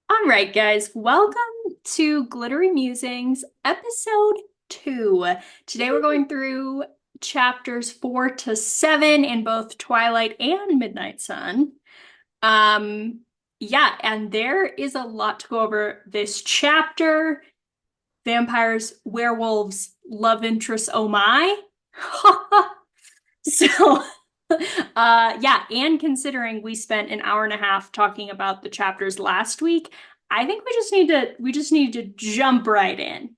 All right, guys, welcome to Glittery Musings, episode 2. Today we're going through chapters 4 to 7 in both Twilight and Midnight Sun. Um, yeah, and there is a lot to go over this chapter. Vampires, werewolves, love interests, oh my. So, yeah, and considering we spent an hour and a half talking about the chapters last week, I think we just need to jump right in.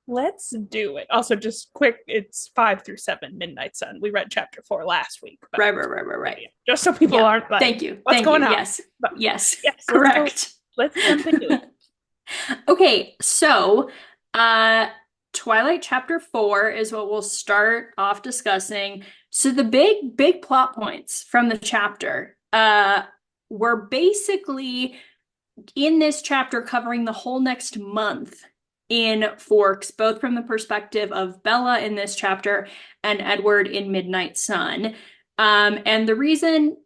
Let's do it. Also, just quick, it's 5 through 7, Midnight Sun. We read chapter 4 last week, but Right, right, right, right, right. yeah, just so people Yeah. aren't like, Thank you. what's Thank you. going on? Yes. But Yes. yes, let's go. Correct. Let's jump into it. Okay, so uh Twilight chapter 4 is what we'll start off discussing. So the big plot points from the chapter were basically in this chapter covering the whole next month in Forks, both from the perspective of Bella in this chapter and Edward in Midnight Sun. And the reason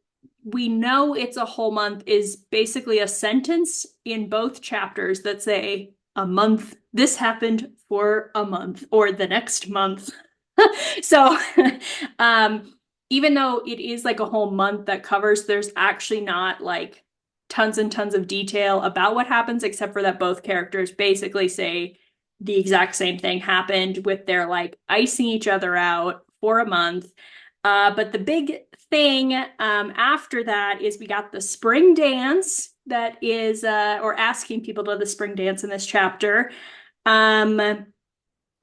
we know it's a whole month is basically a sentence in both chapters that say a month, this happened for a month, or the next month. So, um, even though it is like a whole month that covers, there's actually not like tons and tons of detail about what happens, except for that both characters basically say the exact same thing happened with their like icing each other out for a month. But the big thing after that is we got the spring dance that is, or asking people to the spring dance in this chapter, um,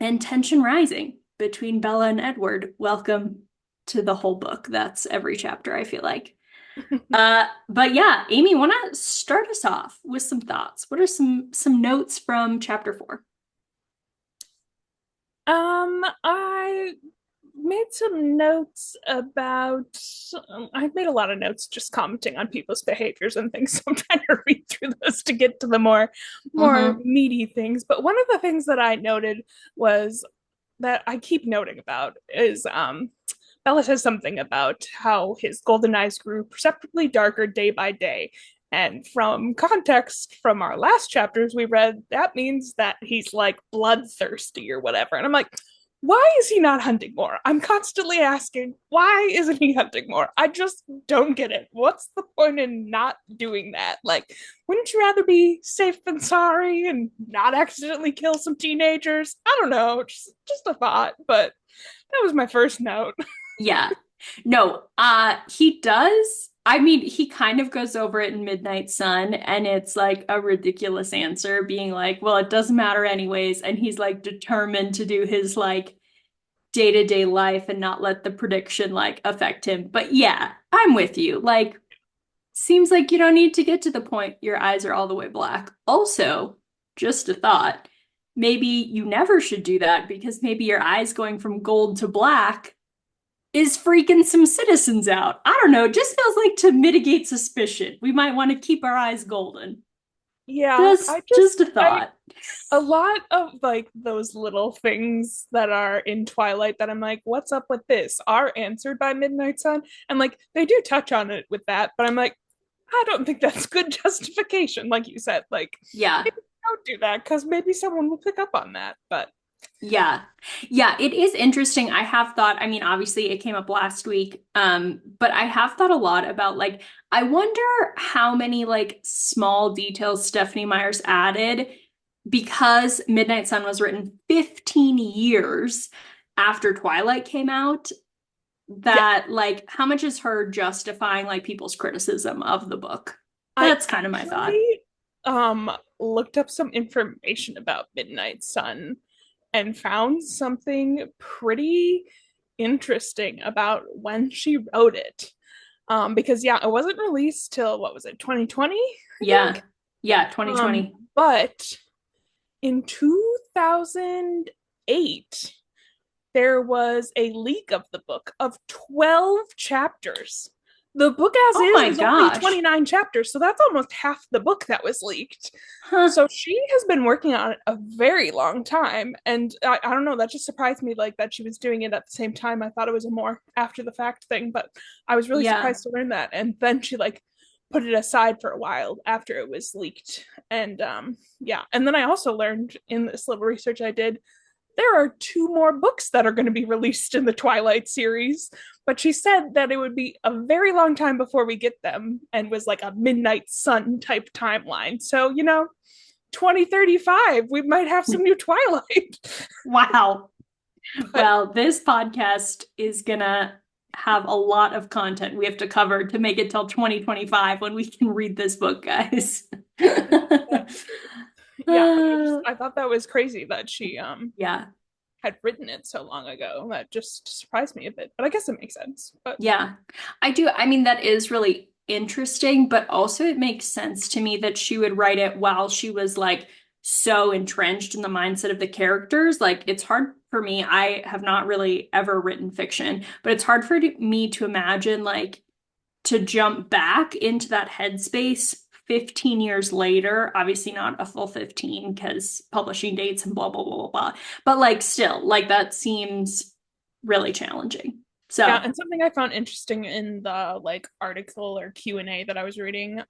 and tension rising between Bella and Edward. Welcome to the whole book. That's every chapter, I feel like. But yeah, Amy, want to start us off with some thoughts? What are some notes from chapter 4? I made some notes about. I made a lot of notes just commenting on people's behaviors and things. So I'm trying to read through those to get to the more Mm-hmm. meaty things. But one of the things that I noted was that I keep noting about is Bella says something about how his golden eyes grew perceptibly darker day by day. And from context from our last chapters we read, that means that he's like bloodthirsty or whatever. And I'm like, why is he not hunting more? I'm constantly asking, why isn't he hunting more? I just don't get it. What's the point in not doing that? Like, wouldn't you rather be safe than sorry and not accidentally kill some teenagers? I don't know, just a thought, but that was my first note. Yeah. No, he does. I mean, he kind of goes over it in Midnight Sun, and it's like a ridiculous answer, being like, well, it doesn't matter anyways. And he's like determined to do his like day-to-day life and not let the prediction like affect him. But yeah, I'm with you. Like, seems like you don't need to get to the point your eyes are all the way black. Also, just a thought, maybe you never should do that because maybe your eyes going from gold to black is freaking some citizens out. I don't know, it just feels like to mitigate suspicion. We might want to keep our eyes golden. Yeah, Just a I thought. a lot of like those little things that are in Twilight that I'm like, what's up with this? Are answered by Midnight Sun. And like they do touch on it with that, but I'm like, I don't think that's good justification, like you said. Like, Yeah. maybe don't do that because maybe someone will pick up on that. But Yeah. Yeah, it is interesting. I have thought, I mean, obviously it came up last week, but I have thought a lot about like, I wonder how many like small details Stephanie Meyer's added because Midnight Sun was written 15 years after Twilight came out, yeah, that like how much is her justifying like people's criticism of the book? I That's kind of my thought. actually looked up some information about Midnight Sun and found something pretty interesting about when she wrote it. Because yeah, it wasn't released till what was it, 2020, I Yeah. think. Yeah, 2020. But in 2008, there was a leak of the book of 12 chapters. The book as Oh my is only gosh. 29 chapters, so that's almost half the book that was leaked. Huh. So she has been working on it a very long time. And I don't know, that just surprised me like that she was doing it at the same time. I thought it was a more after the fact thing, but I was really Yeah. surprised to learn that. And then she like put it aside for a while after it was leaked. And yeah, and then I also learned in this little research I did there are two more books that are going to be released in the Twilight series, but she said that it would be a very long time before we get them and was like a Midnight Sun type timeline. So, 2035, we might have some new Twilight. Wow. But Well, this podcast is gonna have a lot of content we have to cover to make it till 2025 when we can read this book, guys. that's true. Yeah, but I thought that was crazy that she Yeah. had written it so long ago. That just surprised me a bit, but I guess it makes sense. But Yeah. I do. I mean, that is really interesting, but also it makes sense to me that she would write it while she was like so entrenched in the mindset of the characters. Like, it's hard for me. I have not really ever written fiction, but it's hard for me to imagine like to jump back into that headspace 15 years later. Obviously, not a full 15 because publishing dates and blah, blah, blah, blah, blah. But like, still, like, that seems really challenging. yeah, So, and something I found interesting in the like article or Q&A that I was reading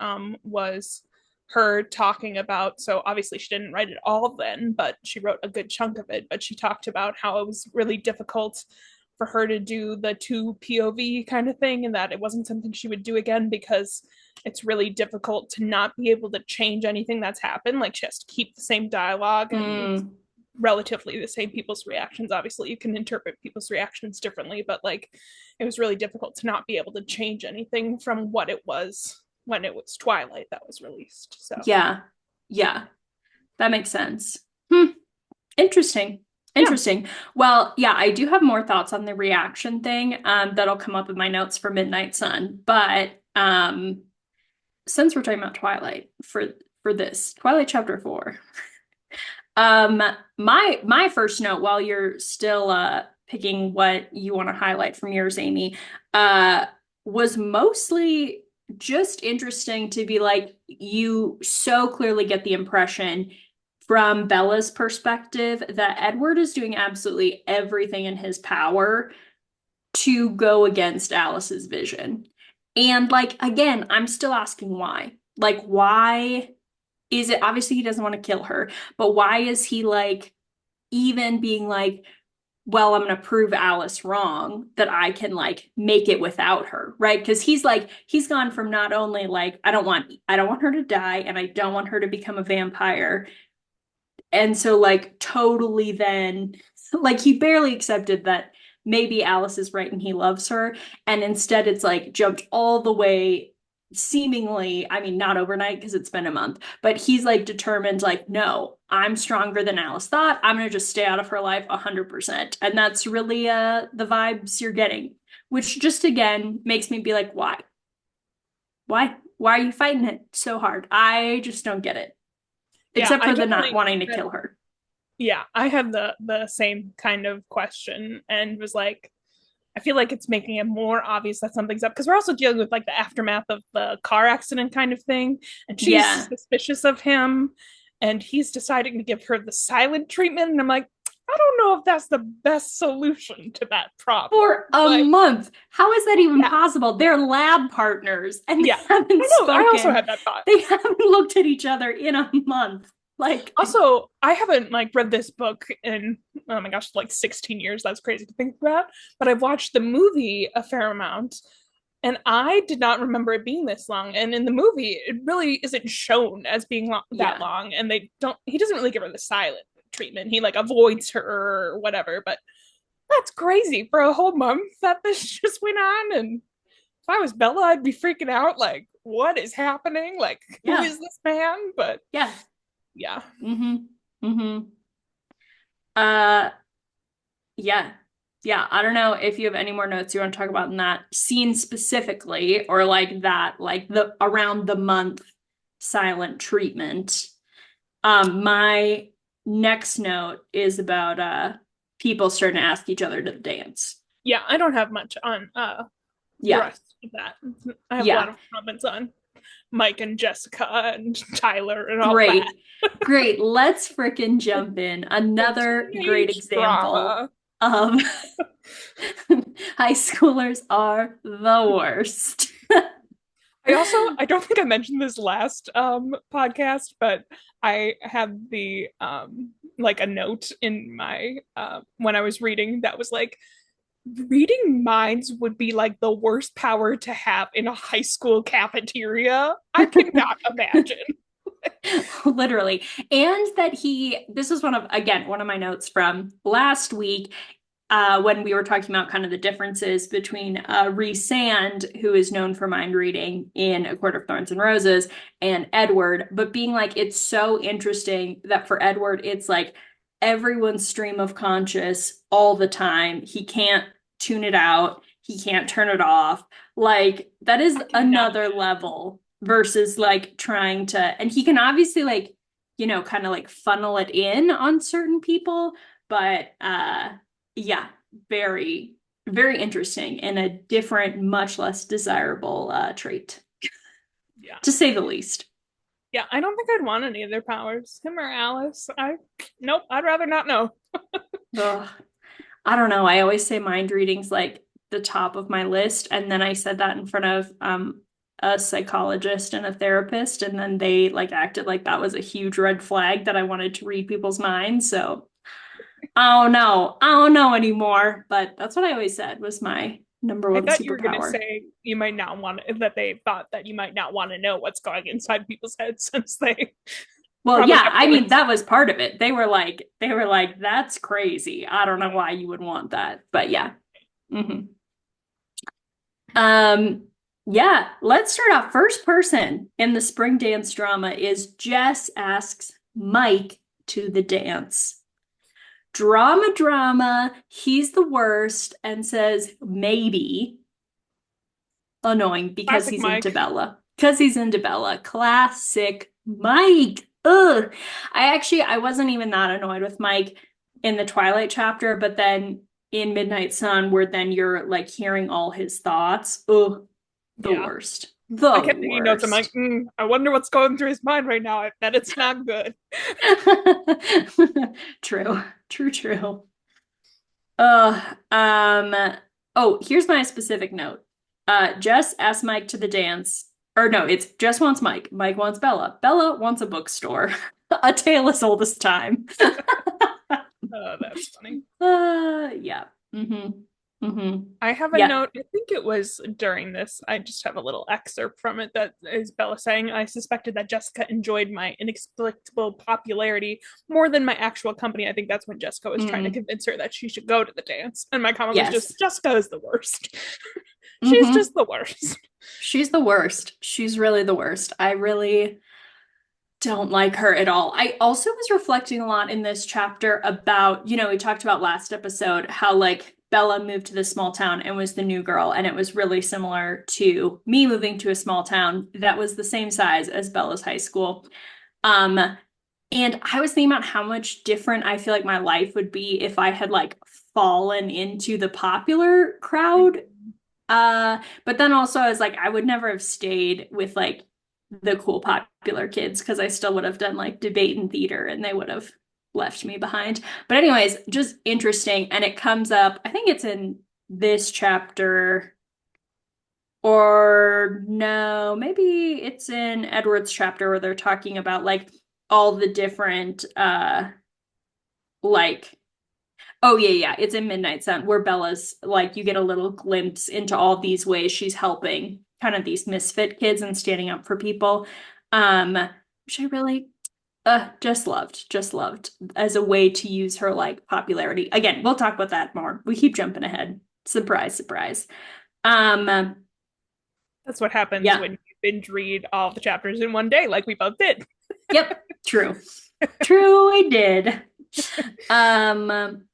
was her talking about, so obviously she didn't write it all then, but she wrote a good chunk of it, but she talked about how it was really difficult for her to do the two POV kind of thing and that it wasn't something she would do again because it's really difficult to not be able to change anything that's happened. Like she has to keep the same dialogue and use mm, relatively the same people's reactions. Obviously, you can interpret people's reactions differently, but like it was really difficult to not be able to change anything from what it was when it was Twilight that was released. So, yeah, yeah, that makes sense. Hmm. Interesting. yeah. Interesting. Well, yeah, I do have more thoughts on the reaction thing, that'll come up in my notes for Midnight Sun. But since we're talking about Twilight for this Twilight chapter 4, um, my first note while you're still picking what you want to highlight from yours, Amy, uh, was mostly just interesting to be like, you so clearly get the impression from Bella's perspective that Edward is doing absolutely everything in his power to go against Alice's vision. And like, again, I'm still asking why. Like, why is it obviously he doesn't want to kill her, but why is he like even being like, well, I'm going to prove Alice wrong that I can like make it without her, right? Because he's like he's gone from not only like I don't want her to die and I don't want her to become a vampire. And so like totally then like he barely accepted that maybe Alice is right and he loves her, and instead it's like jumped all the way, seemingly, I mean, not overnight because it's been a month, but he's like determined, like, no, I'm stronger than Alice thought. I'm gonna just stay out of her life 100%. And that's really the vibes you're getting, which just again makes me be like, why are you fighting it so hard? I just don't get it, Yeah, except I for the not definitely wanting to had, kill her. yeah, I had the same kind of question and was like, I feel like it's making it more obvious that something's up because we're also dealing with like the aftermath of the car accident kind of thing, and she's Yeah. suspicious of him, and he's deciding to give her the silent treatment, and I'm like, I don't know if that's the best solution to that problem. For a Like, month. How is that even yeah, possible? They're lab partners and they yeah, haven't I know. I also spoken. had that thought. They haven't looked at each other in a month. Like, Also, I haven't like read this book in oh my gosh, like 16 years. That's crazy to think about. But I've watched the movie a fair amount, and I did not remember it being this long. And in the movie, it really isn't shown as being that yeah. long. And they don't. He doesn't really give her the silent treatment. He like avoids her or whatever. But that's crazy for a whole month that this just went on. And if I was Bella, I'd be freaking out. Like, what is happening? Like, who Yeah. is this man? But Yeah. yeah, Mm-hmm. Mm-hmm. Uh, yeah. Yeah. I don't know if you have any more notes you want to talk about in that scene specifically, or like that, like the around the month silent treatment. My next note is about people starting to ask each other to dance. yeah, I don't have much on the Yeah. rest of that. I have a lot Yeah. of comments on Mike and Jessica and Tyler and all that. Great. Great. Let's frickin' jump in. The Another great teenage example drama. of high schoolers are the worst. I don't think I mentioned this last podcast, but I had the like a note in my when I was reading that was like reading minds would be like the worst power to have in a high school cafeteria. I cannot imagine. Literally. And that this is again, one of my notes from last week, when we were talking about kind of the differences between Rhys Sand, who is known for mind reading in A Court of Thorns and Roses, and Edward, but being like, it's so interesting that for Edward, it's like everyone's stream of conscious all the time. He can't tune it out, he can't turn it off. Like, that is I cannot another imagine. level versus like trying to, and he can obviously like, kind of like funnel it in on certain people, but yeah, very, very interesting and a different, much less desirable trait, Yeah. to say the least. Yeah, I don't think I'd want any of their powers. Him or Alice. I nope, I'd rather not know. Ugh. I don't know. I always say mind reading's like the top of my list, and then I said that in front of a psychologist and a therapist, and then they like acted like that was a huge red flag that I wanted to read people's minds. So I don't know. I don't know anymore. But that's what I always said was my number I one thought you were gonna superpower. say you might not want that they thought that you might not want to know what's going inside people's heads since they Well, probably yeah, have I mean feelings. that was part of it. They were like, that's crazy. I don't know Yeah. why you would want that. But yeah. hmm Um, yeah, let's start off. First person in the spring dance drama is Jess asks Mike to the dance. Drama, drama. He's the worst and says maybe. Annoying because Classic he's into Mike. Bella. Because he's into Bella. Classic Mike. Ugh. I wasn't even that annoyed with Mike in the Twilight chapter, but then in Midnight Sun, where then you're like hearing all his thoughts. Ugh, the Yeah. worst. I The kept taking notes. I'm like, worst. I wonder what's going through his mind right now. I bet it's not good. True. True, true. Um, oh, here's my specific note. Jess asks Mike to the dance. Or no, it's Jess wants Mike. Mike wants Bella. Bella wants a bookstore. A tale as old as time. That's funny. Yeah. Mm-hmm. Mm-hmm. I have a Yeah. note. I think it was during this. I just have a little excerpt from it that is Bella saying, I suspected that Jessica enjoyed my inexplicable popularity more than my actual company. I think that's when Jessica was trying to Mm. convince her that she should go to the dance. And my comment was Yes. just, Jessica is the worst. She's Mm-hmm. just the worst. She's the worst. She's really the worst. I really don't like her at all. I also was reflecting a lot in this chapter about, we talked about last episode how like Bella moved to this small town and was the new girl, and it was really similar to me moving to a small town that was the same size as Bella's high school. Um, and I was thinking about how much different I feel like my life would be if I had like fallen into the popular crowd. But then also I was like, I would never have stayed with like the cool popular kids because I still would have done like debate and theater and they would have left me behind. But anyways, just interesting. And it comes up, I think it's in this chapter, or no, maybe it's in Edward's chapter where they're talking about like all the different like oh yeah, yeah, it's in Midnight Sun where Bella's like you get a little glimpse into all these ways she's helping kind of these misfit kids and standing up for people. Um, which I really just loved as a way to use her like popularity. Again, we'll talk about that more. We keep jumping ahead. Surprise, surprise. Um, That's what happens yeah. when you binge read all the chapters in one day, like we both did. Yep, true. True, I did. Um,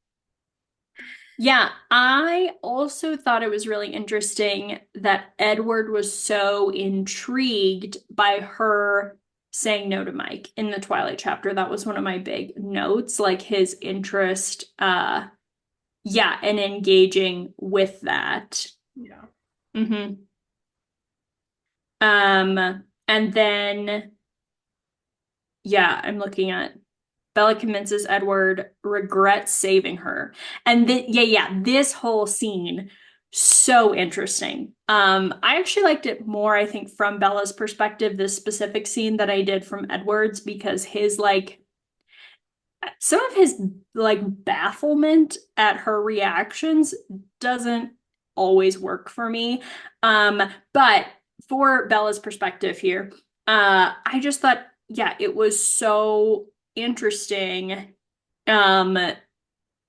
Yeah, I also thought it was really interesting that Edward was so intrigued by her saying no to Mike in the Twilight chapter. That was one of my big notes, like his interest, yeah, and engaging with that. Yeah. hmm and then yeah, I'm looking at Bella convinces Edward regrets saving her. And yeah, yeah, this whole scene. So interesting. I actually liked it more, I think, from Bella's perspective, this specific scene that I did from Edward's, because his like some of his like bafflement at her reactions doesn't always work for me. But for Bella's perspective here, I just thought, yeah, it was so interesting. Um,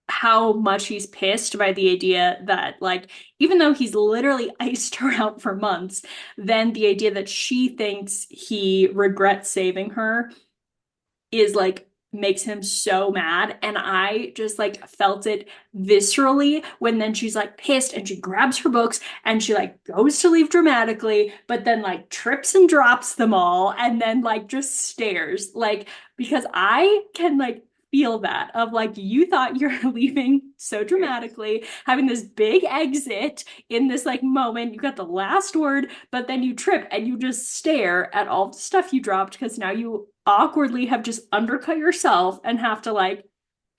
how much he's pissed by the idea that, like, even though he's literally iced her out for months, then the idea that she thinks he regrets saving her is like makes him so mad. And I just like felt it viscerally when then she's like pissed and she grabs her books and she like goes to leave dramatically, but then like trips and drops them all and then like just stares. Like, because I can like feel that of like you thought you're leaving so dramatically, having this big exit in this like moment. You got the last word, but then you trip and you just stare at all the stuff you dropped because now you awkwardly have just undercut yourself and have to like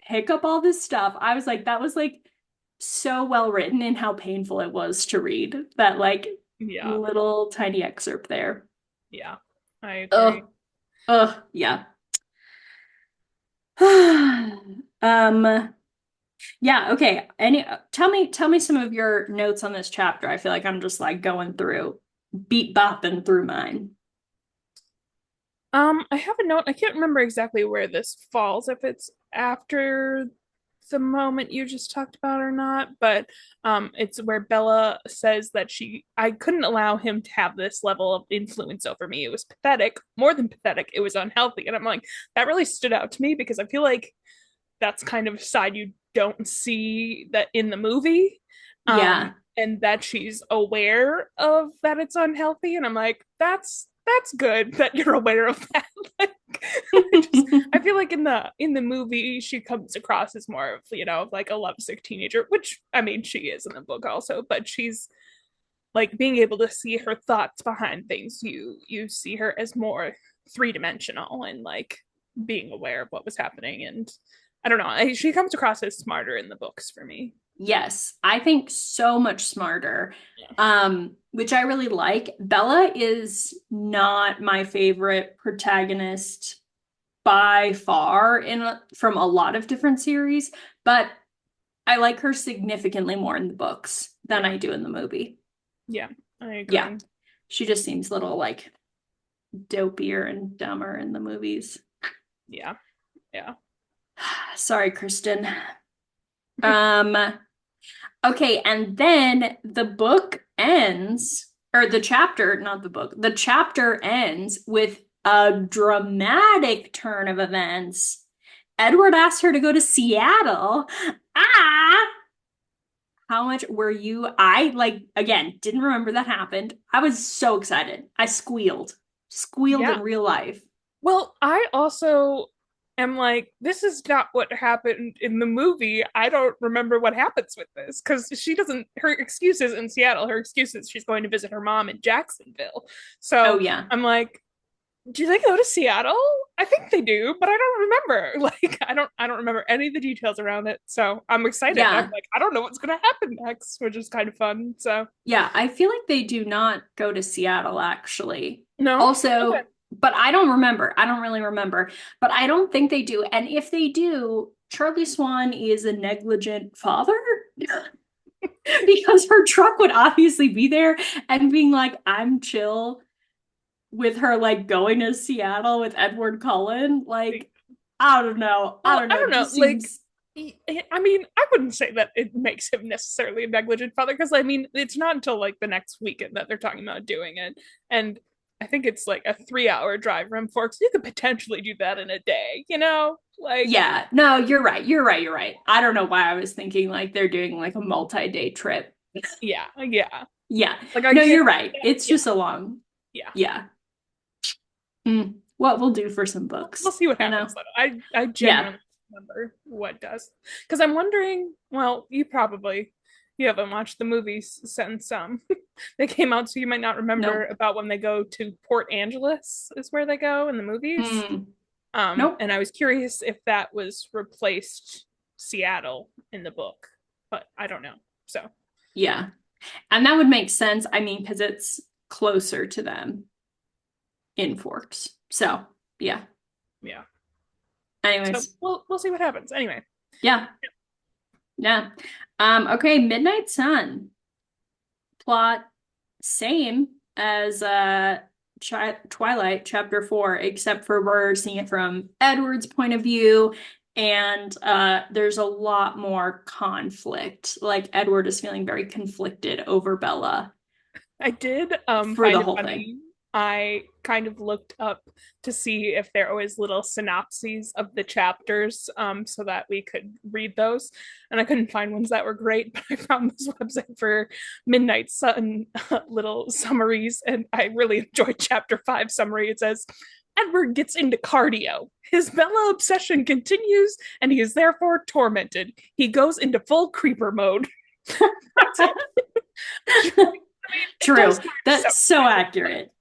pick up all this stuff. I was like, that was like so well written in how painful it was to read that like Yeah, little tiny excerpt there. yeah, I agree. Ugh, yeah. Yeah, okay. Tell me some of your notes on this chapter. I feel like I'm just like going through, beat bopping through mine. I have a note. I can't remember exactly where this falls, if it's after the moment you just talked about or not, but it's where Bella says that I couldn't allow him to have this level of influence over me. It was pathetic, more than pathetic. It was unhealthy. And I'm like, that really stood out to me because I feel like that's kind of a side you don't see that in the movie. Yeah. And that she's aware of that it's unhealthy. And I'm like, that's good that you're aware of that. Like, I feel like in the movie she comes across as more of, like a lovesick teenager, which I mean she is in the book also, but she's like being able to see her thoughts behind things. You see her as more three-dimensional and like being aware of what was happening. And I don't know, she comes across as smarter in the books for me. Yes, I think so much smarter, Yeah. which I really like. Bella is not my favorite protagonist by far from a lot of different series, but I like her significantly more in the books than Yeah. I do in the movie. Yeah, I Yeah, agree. she just seems a little like dopier and dumber in the movies. Yeah. Yeah. Sorry, Kristen. Um, Okay, and then the book ends, or the chapter, not the book, the chapter ends with a dramatic turn of events. Edward asked her to go to Seattle. Ah, how much were you? I like, again, didn't remember that happened. I was so excited. I squealed Yeah. in real life. Well, I also am like, this is not what happened in the movie. I don't remember what happens with this because she doesn't, her excuse is in Seattle. Her excuse is she's going to visit her mom in Jacksonville. Oh, So yeah. I'm like, do they go to Seattle? I think they do, but I don't remember. Like, I don't remember any of the details around it. So I'm excited. I'm Yeah. like, I don't know what's gonna happen next, which is kind of fun. So Yeah, I feel like they do not go to Seattle actually. no, okay, Also, but I don't remember. I don't really remember, but I don't think they do. And if they do, Charlie Swan is a negligent father because her truck would obviously be there and being like, I'm chill with her like going to Seattle with Edward Cullen. Like, I don't know. I well, don't I know. don't It know. just Like, seems, I mean, I wouldn't say that it makes him necessarily a negligent father because I mean, it's not until like the next weekend that they're talking about doing it, and I think it's like a 3-hour drive from Forks. You could potentially do that in a day, like yeah. No, you're right. You're right. You're right. I don't know why I was thinking like they're doing like a multi-day trip. yeah, yeah. Yeah. Like I No, get, you're right. It's yeah, just a long, yeah. yeah. What we'll do for some We'll books, see what you happens. know? Though. I Yeah. genuinely remember what does because I'm wondering. Well, you haven't watched the movies since they came out, so you might not remember Nope. about when they go to Port Angeles is where they go in the movies. Mm, nope. And I was curious if that was replaced Seattle in the book, but I don't know. So Yeah. And that would make sense, I mean, because it's closer to them in Forks. So, yeah. Yeah. So Anyways, we'll see what happens. Anyway, yeah, yeah. Okay, Midnight Sun plot same as Twilight chapter 4, except for we're seeing it from Edward's point of view, and there's a lot more conflict. Like Edward is feeling very conflicted over Bella I did for find the it whole thing. funny. I kind of looked up to see if there was little synopses of the chapters so that we could read those. And I couldn't find ones that were great, but I found this website for Midnight Sun little summaries. And I really enjoyed chapter 5 summary. It says, Edward gets into cardio. His Bella obsession continues and he is therefore tormented. He goes into full creeper mode. That's it. It does True. start so That's so kind of accurate. but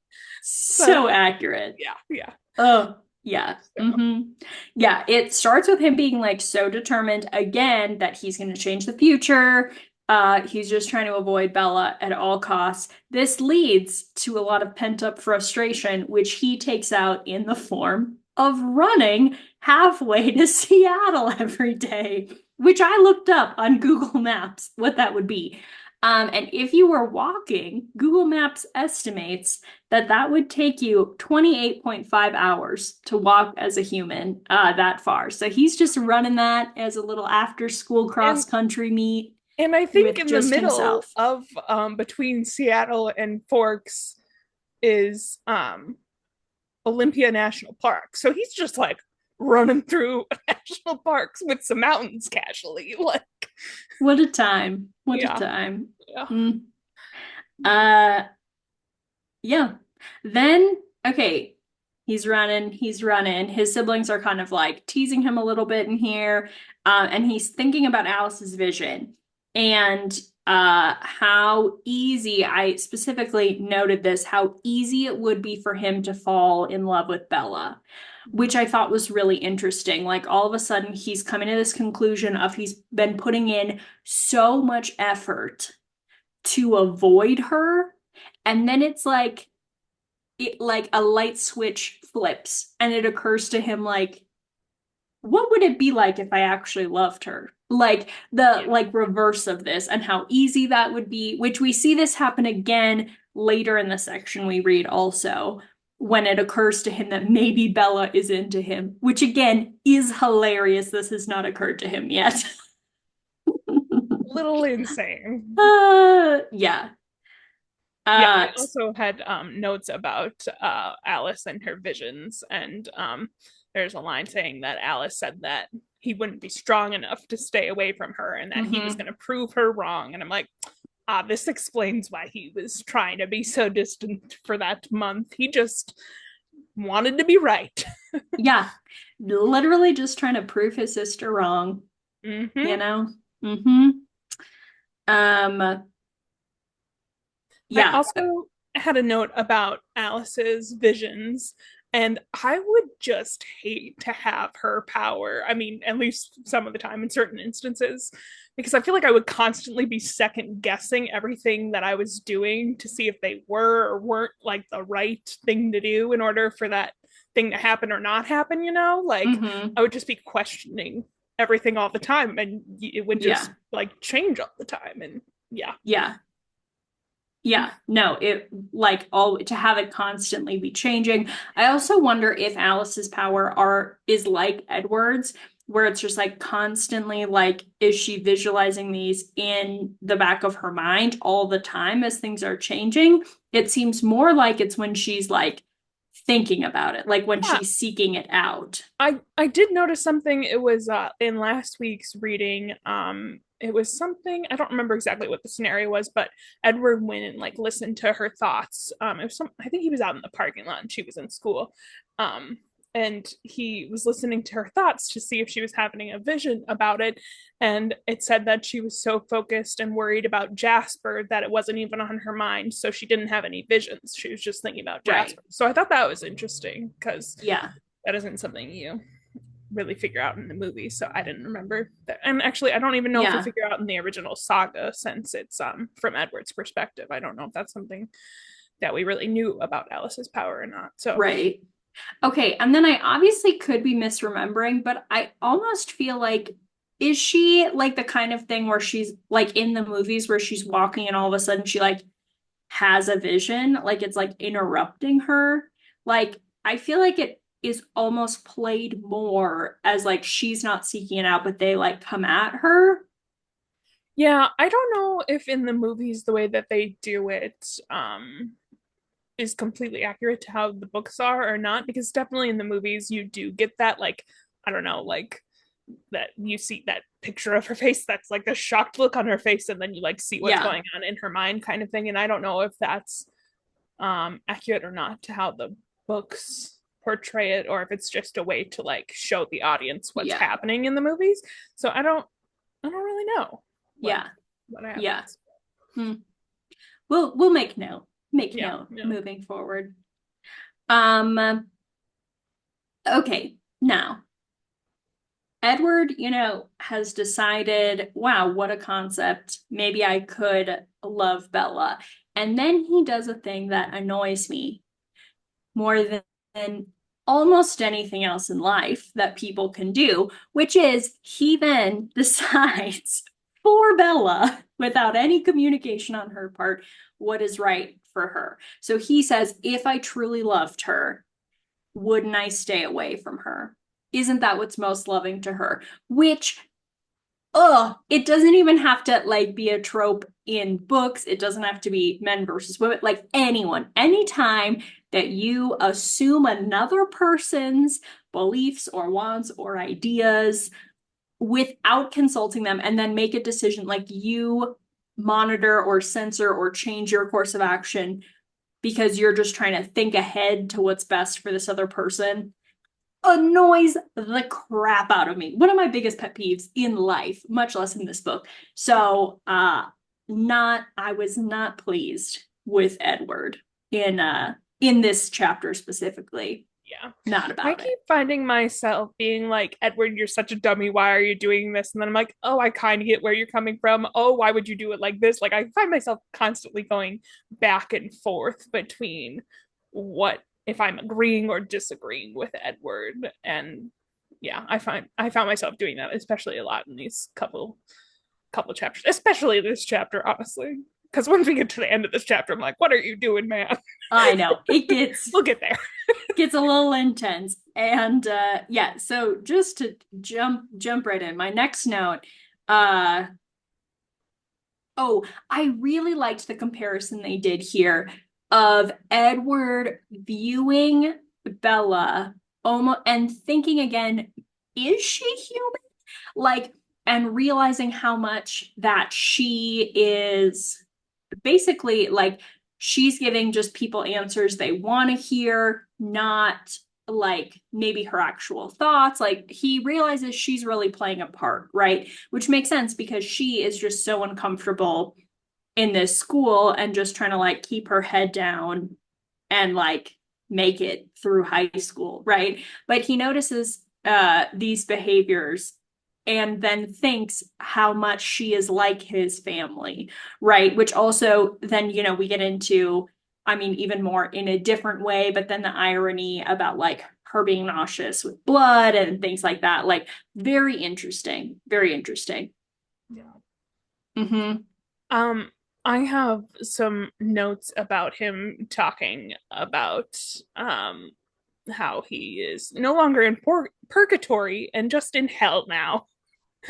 So accurate. yeah, yeah. Oh, yeah. So, Yeah, it starts with him being like so determined again that he's going to change the future. He's just trying to avoid Bella at all costs. This leads to a lot of pent-up frustration, which he takes out in the form of running halfway to Seattle every day, which I looked up on Google Maps what that would be. And if you were walking, Google Maps estimates that that would take you 28.5 hours to walk as a human that far. So he's just running that as a little after school cross and country meet and I think with in the just middle himself. of between Seattle and Forks is Olympia National Park. So he's just like running through national parks with some mountains casually. Like, What a time. What a yeah, time. yeah. Mm. Uh yeah. Then okay, he's running. His siblings are kind of like teasing him a little bit in here. And he's thinking about Alice's vision and how easy, I specifically noted this, how easy it would be for him to fall in love with Bella, which I thought was really interesting. Like all of a sudden he's coming to this conclusion of he's been putting in so much effort to avoid her, and then it's like like a light switch flips and it occurs to him like what would it be like if I actually loved her? Like the Yeah. like reverse of this and how easy that would be, which we see this happen again later in the section we read also when it occurs to him that maybe Bella is into him, which again is hilarious. This has not occurred to him yet. Little insane. Yeah. Yeah, I Uh also had notes about Alice and her visions, and there's a line saying that Alice said that he wouldn't be strong enough to stay away from her, and that he was mhm. going to prove her wrong. And I'm like, ah, this explains why he was trying to be so distant for that month. He just wanted to be right. Yeah. Literally just trying to prove his sister wrong, you Mm-hmm. know? Mm-hmm. Um, I yeah. also had a note about Alice's visions, and I would just hate to have her power. I mean, at least some of the time in certain instances, because I feel like I would constantly be second guessing everything that I was doing to see if they were or weren't like the right thing to do in order for that thing to happen or not happen, you know? Like, Mm-hmm. I would just be questioning everything all the time, and it would just Yeah. like change all the time. And yeah. Yeah. Yeah. No, it like all to have it constantly be changing. I also wonder if Alice's power are is like Edward's, where it's just like constantly like, is she visualizing these in the back of her mind all the time as things are changing? It seems more like it's when she's like thinking about it, like when Yeah, she's seeking it out. I did notice something. It was in last week's reading. It was something I don't remember exactly what the scenario was, but Edward went and like listened to her thoughts. It was some I think he was out in the parking lot and she was in school. Um, and he was listening to her thoughts to see if she was having a vision about it. And it said that she was so focused and worried about Jasper that it wasn't even on her mind. So she didn't have any visions. She was just thinking about Right. Jasper. So I thought that was interesting because Yeah. that isn't something you really figure out in the movie, so I didn't remember that. And actually, I don't even know if we Yeah, figure out in the original saga since it's from Edward's perspective. I don't know if that's something that we really knew about Alice's power or not. So right. Okay, and then I obviously could be misremembering, but I almost feel like, is she like the kind of thing where she's like in the movies where she's walking and all of a sudden she like has a vision, like it's like interrupting her? Like, I feel like it is almost played more as like she's not seeking it out, but they like come at her. yeah, I don't know if in the movies the way that they do it is completely accurate to how the books are or not, because definitely in the movies you do get that, like, I don't know, like that you see that picture of her face that's like a shocked look on her face, and then you like see what's Yeah, going on in her mind kind of thing. And I don't know if that's accurate or not to how the books portray it, or if it's just a way to like show the audience what's yeah, happening in the movies. So I don't really know what yeah, what yeah. happens. Hmm. We'll make Yeah, note yeah. moving forward. Um, okay, now Edward, has decided, wow, what a concept. Maybe I could love Bella. And then he does a thing that annoys me more than almost anything else in life that people can do, which is he then decides for Bella, without any communication on her part, what is right for her. So he says, if I truly loved her, wouldn't I stay away from her? Isn't that what's most loving to her? Which, it doesn't even have to like be a trope in books. It doesn't have to be men versus women. Like anyone, anytime that you assume another person's beliefs or wants or ideas without consulting them and then make a decision, like you monitor or censor or change your course of action because you're just trying to think ahead to what's best for this other person, annoys the crap out of me. One of my biggest pet peeves in life, much less in this book. So, not I was not pleased with Edward in this chapter specifically. Yeah. Not I about it. keep finding myself being like, Edward, you're such a dummy. Why are you doing this? And then I'm like, oh, I kind of get where you're coming from. Oh, why would you do it like this? Like, I find myself constantly going back and forth between what if I'm agreeing or disagreeing with Edward. And yeah, I found myself doing that, especially a lot in these couple chapters, especially this chapter, honestly. Because once we get to the end of this chapter, I'm like, what are you doing, man? I know it gets We'll get there. gets a little intense. And yeah, so just to jump right in, my next note, uh oh, I really liked the comparison they did here of Edward viewing Bella almost and thinking again, is she human? Like, and realizing how much that she is basically like she's giving just people answers they want to hear, not like maybe her actual thoughts. Like he realizes she's really playing a part, right? Which makes sense because she is just so uncomfortable in this school and just trying to like keep her head down and like make it through high school, right? But he notices these behaviors and then thinks how much she is like his family, right? Which also then, we get into, I mean, even more in a different way, but then the irony about like her being nauseous with blood and things like that. Like very interesting, very interesting. Yeah. Mm-hmm. Um, I have some notes about him talking about how he is no longer in purgatory and just in hell now.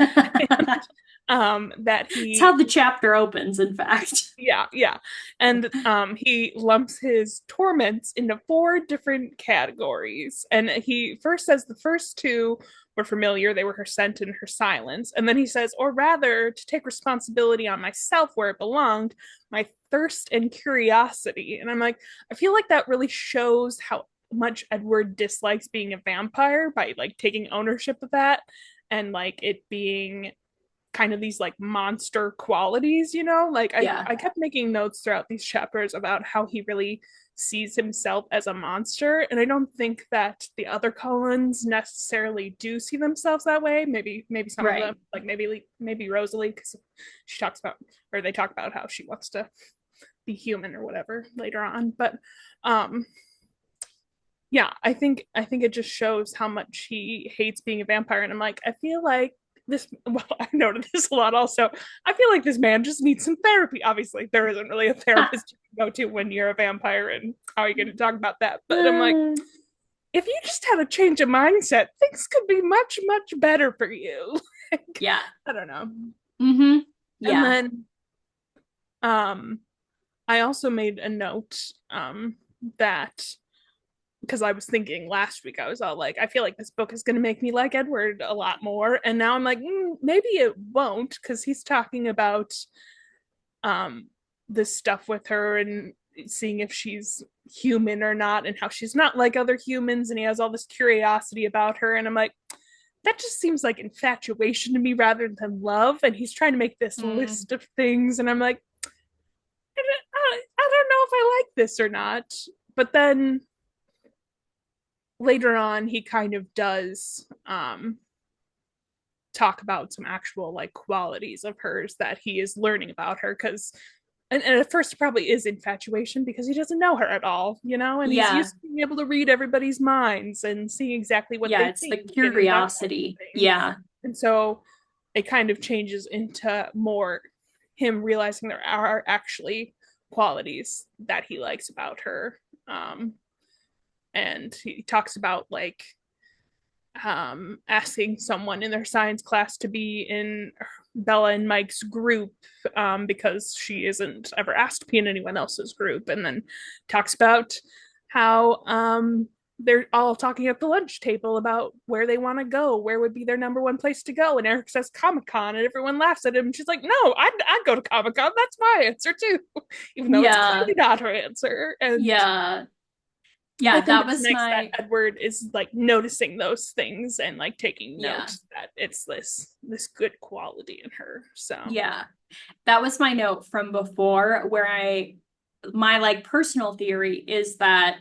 It's That he how the chapter opens, in fact. yeah, yeah. And he lumps his torments into four different categories. And he first says the first two were familiar, they were her scent and her silence. And then he says, or rather, to take responsibility on myself where it belonged, my thirst and curiosity. And I'm like, I feel like that really shows how much Edward dislikes being a vampire by like taking ownership of that and like it being kind of these like monster qualities, like I, Yeah. I kept making notes throughout these chapters about how he really sees himself as a monster. And I don't think that the other Cullens necessarily do see themselves that way. Maybe some of them, Right. like maybe Rosalie, because she talks about, or they talk about how she wants to be human or whatever later on. But um yeah, I think it just shows how much he hates being a vampire. And I'm like, I feel like this, well, I noted this a lot also. I feel like this man just needs some therapy. Obviously, there isn't really a therapist you can go to when you're a vampire, and how are you going to talk about that? But I'm like, Uh, if you just had a change of mindset, things could be much, much better for you. Like, yeah. I don't know. Mm-hmm. And Yeah. then um I also made a note that because I was thinking last week, I was all like, I feel like this book is going to make me like Edward a lot more. And now I'm like, maybe it won't, because he's talking about um, this stuff with her and seeing if she's human or not and how she's not like other humans. And he has all this curiosity about her. And I'm like, that just seems like infatuation to me rather than love. And he's trying to make this Mm. list of things. And I'm like, I don't know if I like this or not. But then later on he kind of does talk about some actual like qualities of hers that he is learning about her, because and at first it probably is infatuation because he doesn't know her at all, and he's Yeah. used to being able to read everybody's minds and seeing exactly what Yeah. they It's the think and that type curiosity. of thing. Yeah. And so it kind of changes into more him realizing there are actually qualities that he likes about her. And he talks about like asking someone in their science class to be in Bella and Mike's group, because she isn't ever asked to be in anyone else's group, and then talks about how they're all talking at the lunch table about where they want to go, where would be their number one place to go. And Eric says Comic Con, and everyone laughs at him. And she's like, "No, I'd go to Comic Con. That's my answer too," even though it's Yeah. clearly not her answer. And Yeah. I Yeah. think That it's was nice that my, Edward is like noticing those things and like taking yeah. note that it's this good quality in her. So Yeah. That was my note from before where my like personal theory is that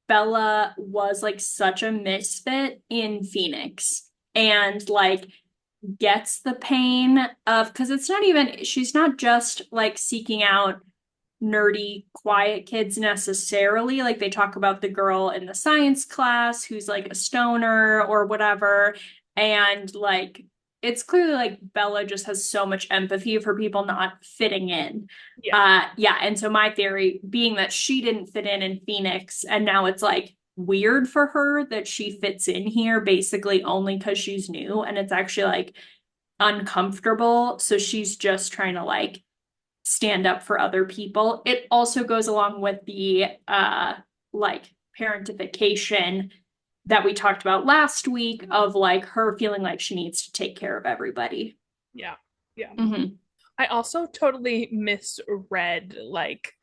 Bella was like such a misfit in Phoenix and like gets the pain of, because it's not even, she's not just like seeking out nerdy, quiet kids necessarily. Like they talk about the girl in the science class who's like a stoner or whatever. And like it's clearly like Bella just has so much empathy for people not fitting in. yeah, Yeah. And so my theory being that she didn't fit in Phoenix, and now it's like weird for her that she fits in here basically only because she's new. And it's actually like uncomfortable. So she's just trying to like stand up for other people. It also goes along with the like parentification that we talked about last week of like her feeling like she needs to take care of everybody. yeah, yeah. Mm-hmm. I also totally misread like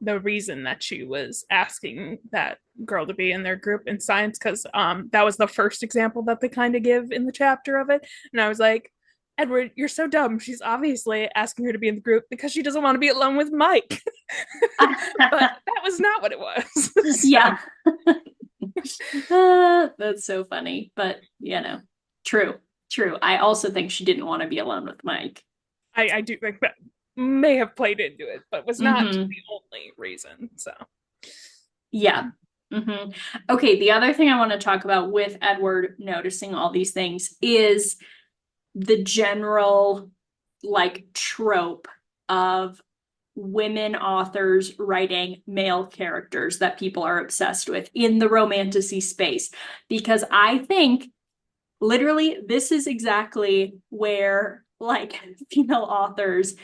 the reason that she was asking that girl to be in their group in science, because that was the first example that they kind of give in the chapter of it. And I was like, Edward, you're so dumb. She's obviously asking her to be in the group because she doesn't want to be alone with Mike. But that was not what it was. So Yeah. That's so funny, but true, true. I also think she didn't want to be alone with Mike. I do think that may have played into it, but was not Mm-hmm. the only reason. So Yeah. Mm-hmm. Okay, the other thing I want to talk about with Edward noticing all these things is the general like trope of women authors writing male characters that people are obsessed with in the romantasy space. Because I think literally this is exactly where like female authors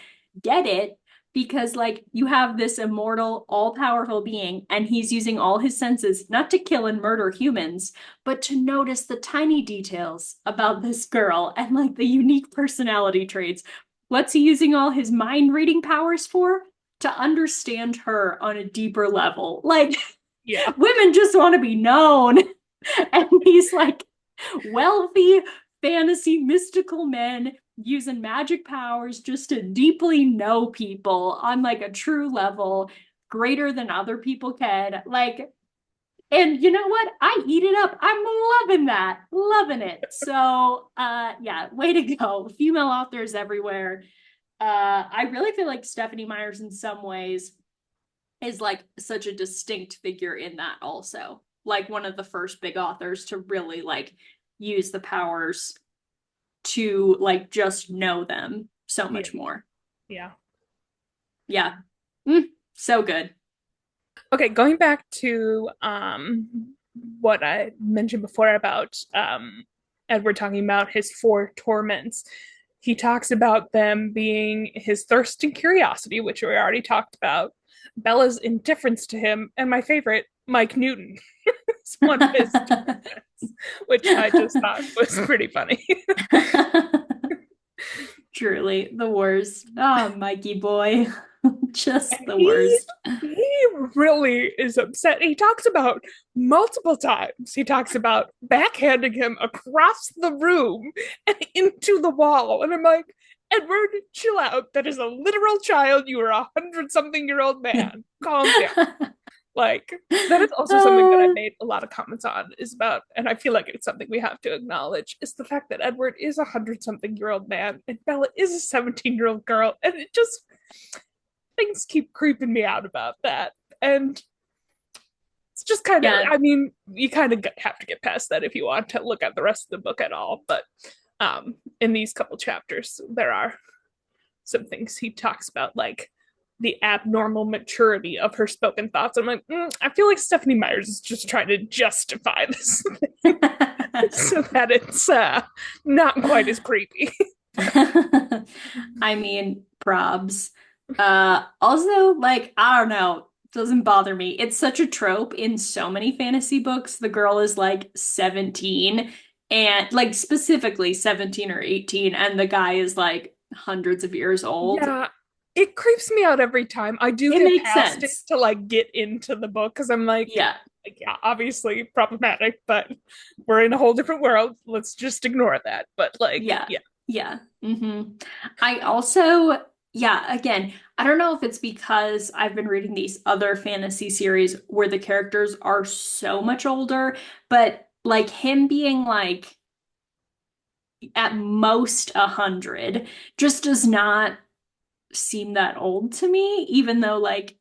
get it, because like you have this immortal all-powerful being and he's using all his senses not to kill and murder humans but to notice the tiny details about this girl and like the unique personality traits. What's he using all his mind reading powers for? To understand her on a deeper level. Like yeah, women just want to be known. And he's like wealthy, fantasy, mystical men using magic powers just to deeply know people on like a true level. greater than other people can. Like, and you know what? I eat it up. I'm loving that. Loving it. So yeah, way to go. Female authors everywhere. I really feel like Stephanie Myers in some ways is like such a distinct figure in that also. Like one of the first big authors to really like use the powers to like just know them so Yeah. much more. Yeah. Yeah. Mm, so good. Okay, going back to what I mentioned before about Edward talking about his four torments. He talks about them being his thirst and curiosity, which we already talked about, Bella's indifference to him, and my favorite, Mike Newton, is one of his torments, which I just thought was pretty funny. Truly the worst. Oh, Mikey boy. Just And the he worst. he really is upset. He talks about multiple times. He talks about backhanding him across the room and into the wall. And I'm like, Edward, chill out. That is a literal child. You are 100-something-year-old man. Calm down. Like, that is also something that I Uh, made a lot of comments on, is about, and I feel like it's something we have to acknowledge, is the fact that Edward is 100-something-year-old man and Bella is a 17-year-old girl. And it just, things keep creeping me out about that. And it's just kind of, yeah, I mean, you kind of have to get past that if you want to look at the rest of the book at all. But in these couple chapters, there are some things he talks about, like the abnormal maturity of her spoken thoughts. I'm like, I feel like Stephanie Myers is just trying to justify this so that it's not quite as creepy. I mean, probs. Also, like, I don't know, doesn't bother me. It's such a trope in so many fantasy books. The girl is like 17 and like specifically 17 or 18, and the guy is like hundreds of years old. Yeah, it creeps me out every time. I do It get makes past it sense. to like get into the book because I'm Yeah. like, yeah, obviously problematic, but we're in a whole different world. Let's just ignore that. But like, Yeah. yeah, Yeah. I also, yeah, again, I don't know if it's because I've been reading these other fantasy series where the characters are so much older, but like him being like at most 100 just does not seem that old to me, even though like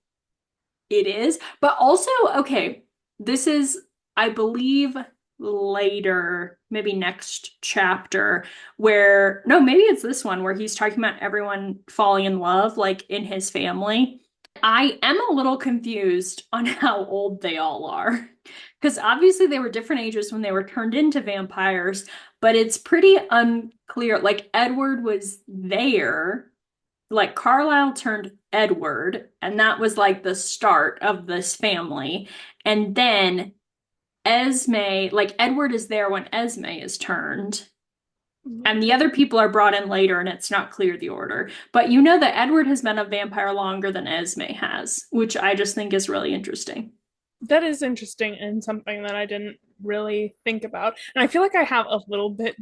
it is. But also, okay, this is, I believe, later, maybe next chapter, where, no, maybe it's this one where he's talking about everyone falling in love, like in his family. I am a little confused on how old they all are. Because obviously they were different ages when they were turned into vampires, but it's pretty unclear. Like Edward was there, like Carlisle turned Edward, and that was like the start of this family. And then Esme, like Edward is there when Esme is turned, and the other people are brought in later, and it's not clear the order. But you know that Edward has been a vampire longer than Esme has, which I just think is really interesting. that is interesting and something that I didn't really think about. And I feel like I have a little bit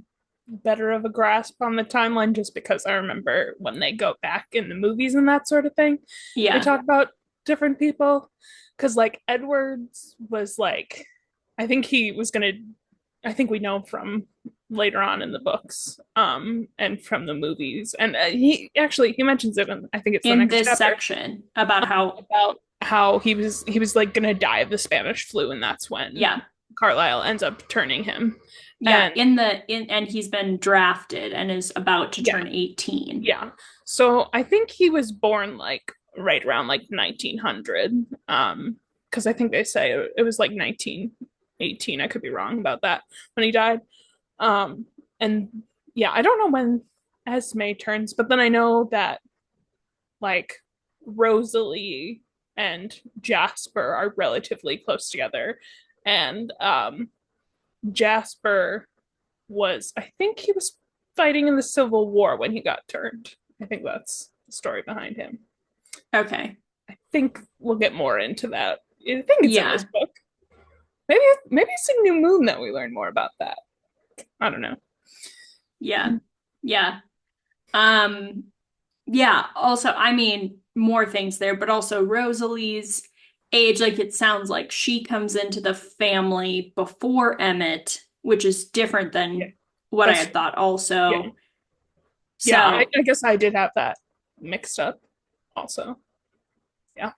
better of a grasp on the timeline just because I remember when they go back in the movies and that sort of thing. They Yeah. talk about different people because like Edwards was like, I think he was gonna, I think we know from later on in the books and from the movies, and he mentions it in, I think it's the In next this chapter, section about how, about how he was like gonna die of the Spanish flu, and that's when yeah, Carlisle ends up turning him. yeah, And and he's been drafted and is about to yeah, turn 18. yeah. So I think he was born like right around like 1900. Because I think they say it was like 1918. I could be wrong about that when he died. And yeah, I don't know when Esme turns, but then I know that like Rosalie and Jasper are relatively close together. And Jasper was, I think he was fighting in the Civil War when he got turned. I think that's the story behind him. Okay. I think we'll get more into that. I think it's in this Yeah. book. Maybe it's a new moon that we learn more about that. I don't know. Yeah. Yeah. Um, yeah. Also, I mean, more things there, but also Rosalie's age. Like it sounds like she comes into the family before Emmett, which is different Yeah, than what I that's had thought yeah. also. Yeah, So I guess I did have that mixed up also. Yeah.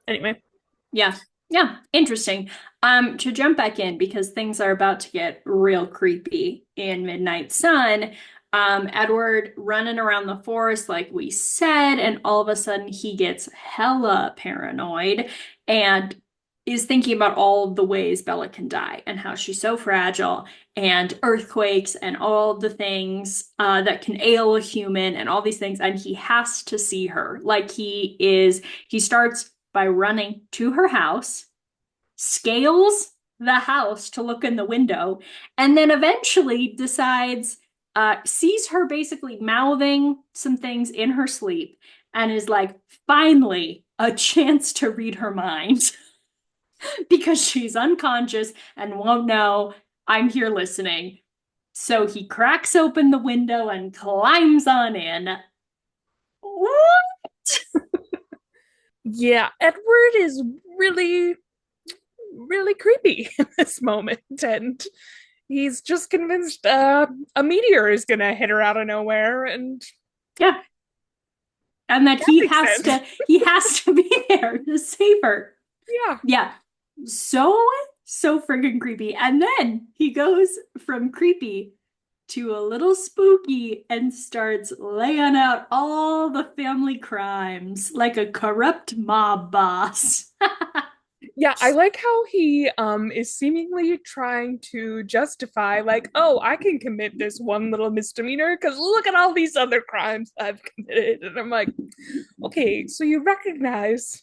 Anyway. yeah. Yeah, interesting. To jump back in because things are about to get real creepy in Midnight Sun. Edward running around the forest like we said, and all of a sudden he gets hella paranoid and is thinking about all the ways Bella can die and how she's so fragile and earthquakes and all the things that can ail a human and all these things. And he has to see her. He starts by running to her house, scales the house to look in the window, and then eventually sees her basically mouthing some things in her sleep and is like, finally, a chance to read her mind because she's unconscious and won't know I'm here listening. So he cracks open the window and climbs on in. What? Yeah, Edward is really, really creepy in this moment, and he's just convinced a meteor is gonna hit her out of nowhere, and Yeah, and that that makes sense. he has to be there to save her. Yeah, Yeah. So so friggin' creepy. And then he goes from creepy to a little spooky and starts laying out all the family crimes like a corrupt mob boss. yeah, I like how he is seemingly trying to justify, like, oh, I can commit this one little misdemeanor because look at all these other crimes I've committed. And I'm like, okay, so you recognize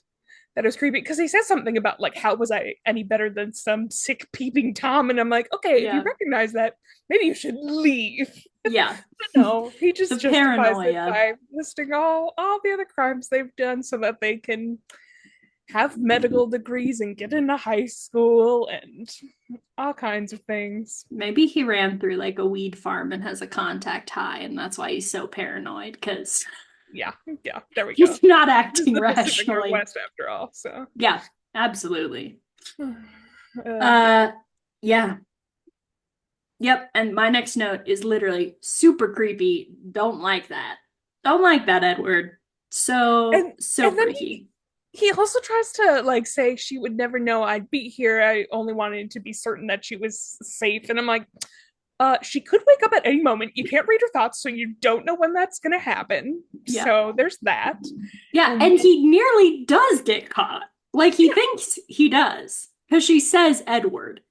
that is creepy because he says something about like how was I any better than some sick peeping tom, and I'm like, okay, if you Yeah. recognize that, maybe you should leave. Yeah. No, he The just justifies it paranoia. by listing all the other crimes they've done so that they can have medical degrees and get into high school and all kinds of things. Maybe he ran through like a weed farm and has a contact high, and that's why he's so paranoid because Yeah, yeah, there we go. he's not This is acting the Pacific rationally. Northwest after all, so Yeah, absolutely. yeah. Uh, yeah. Yep. And my next note is literally super creepy. Don't like that. Don't like that, Edward. So, and so and then freaky. he also tries to like say she would never know I'd be here. I only wanted to be certain that she was safe. And I'm like, she could wake up at any moment. You can't read her thoughts, so you don't know when that's gonna happen. Yeah. So there's that. Yeah. And And then, he nearly does get caught. Like he yeah, thinks he does. Because she says Edward.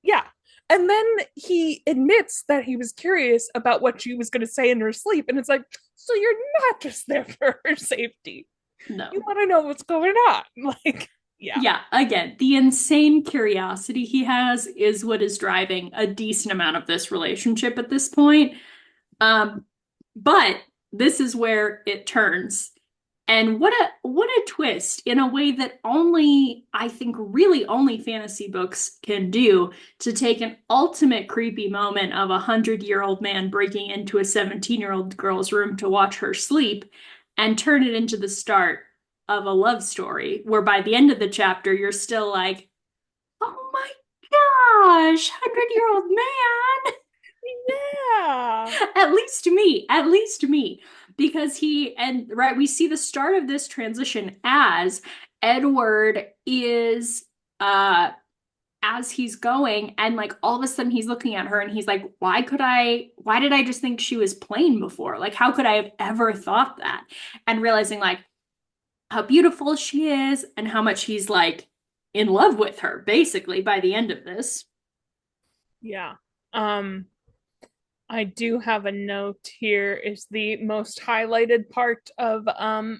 yeah. And then he admits that he was curious about what she was gonna say in her sleep. And it's like, so you're not just there for her safety. You No. want to know what's going on. Like, yeah. Yeah. Again, the insane curiosity he has is what is driving a decent amount of this relationship at this point. Um, but this is where it turns. And what a twist in a way that only I think really only fantasy books can do to take an ultimate creepy moment of a 100-year-old man breaking into a 17-year-old girl's room to watch her sleep and turn it into the start of a love story where by the end of the chapter you're still like, oh my gosh, 100-year-old man. Yeah. At least to me, because right, we see the start of this transition as Edward is, as he's going, and like all of a sudden he's looking at her and he's like, why did I just think she was plain before? Like, how could I have ever thought that? And realizing like how beautiful she is and how much he's like in love with her, basically, by the end of this. Yeah. Um, I do have a note here is the most highlighted part of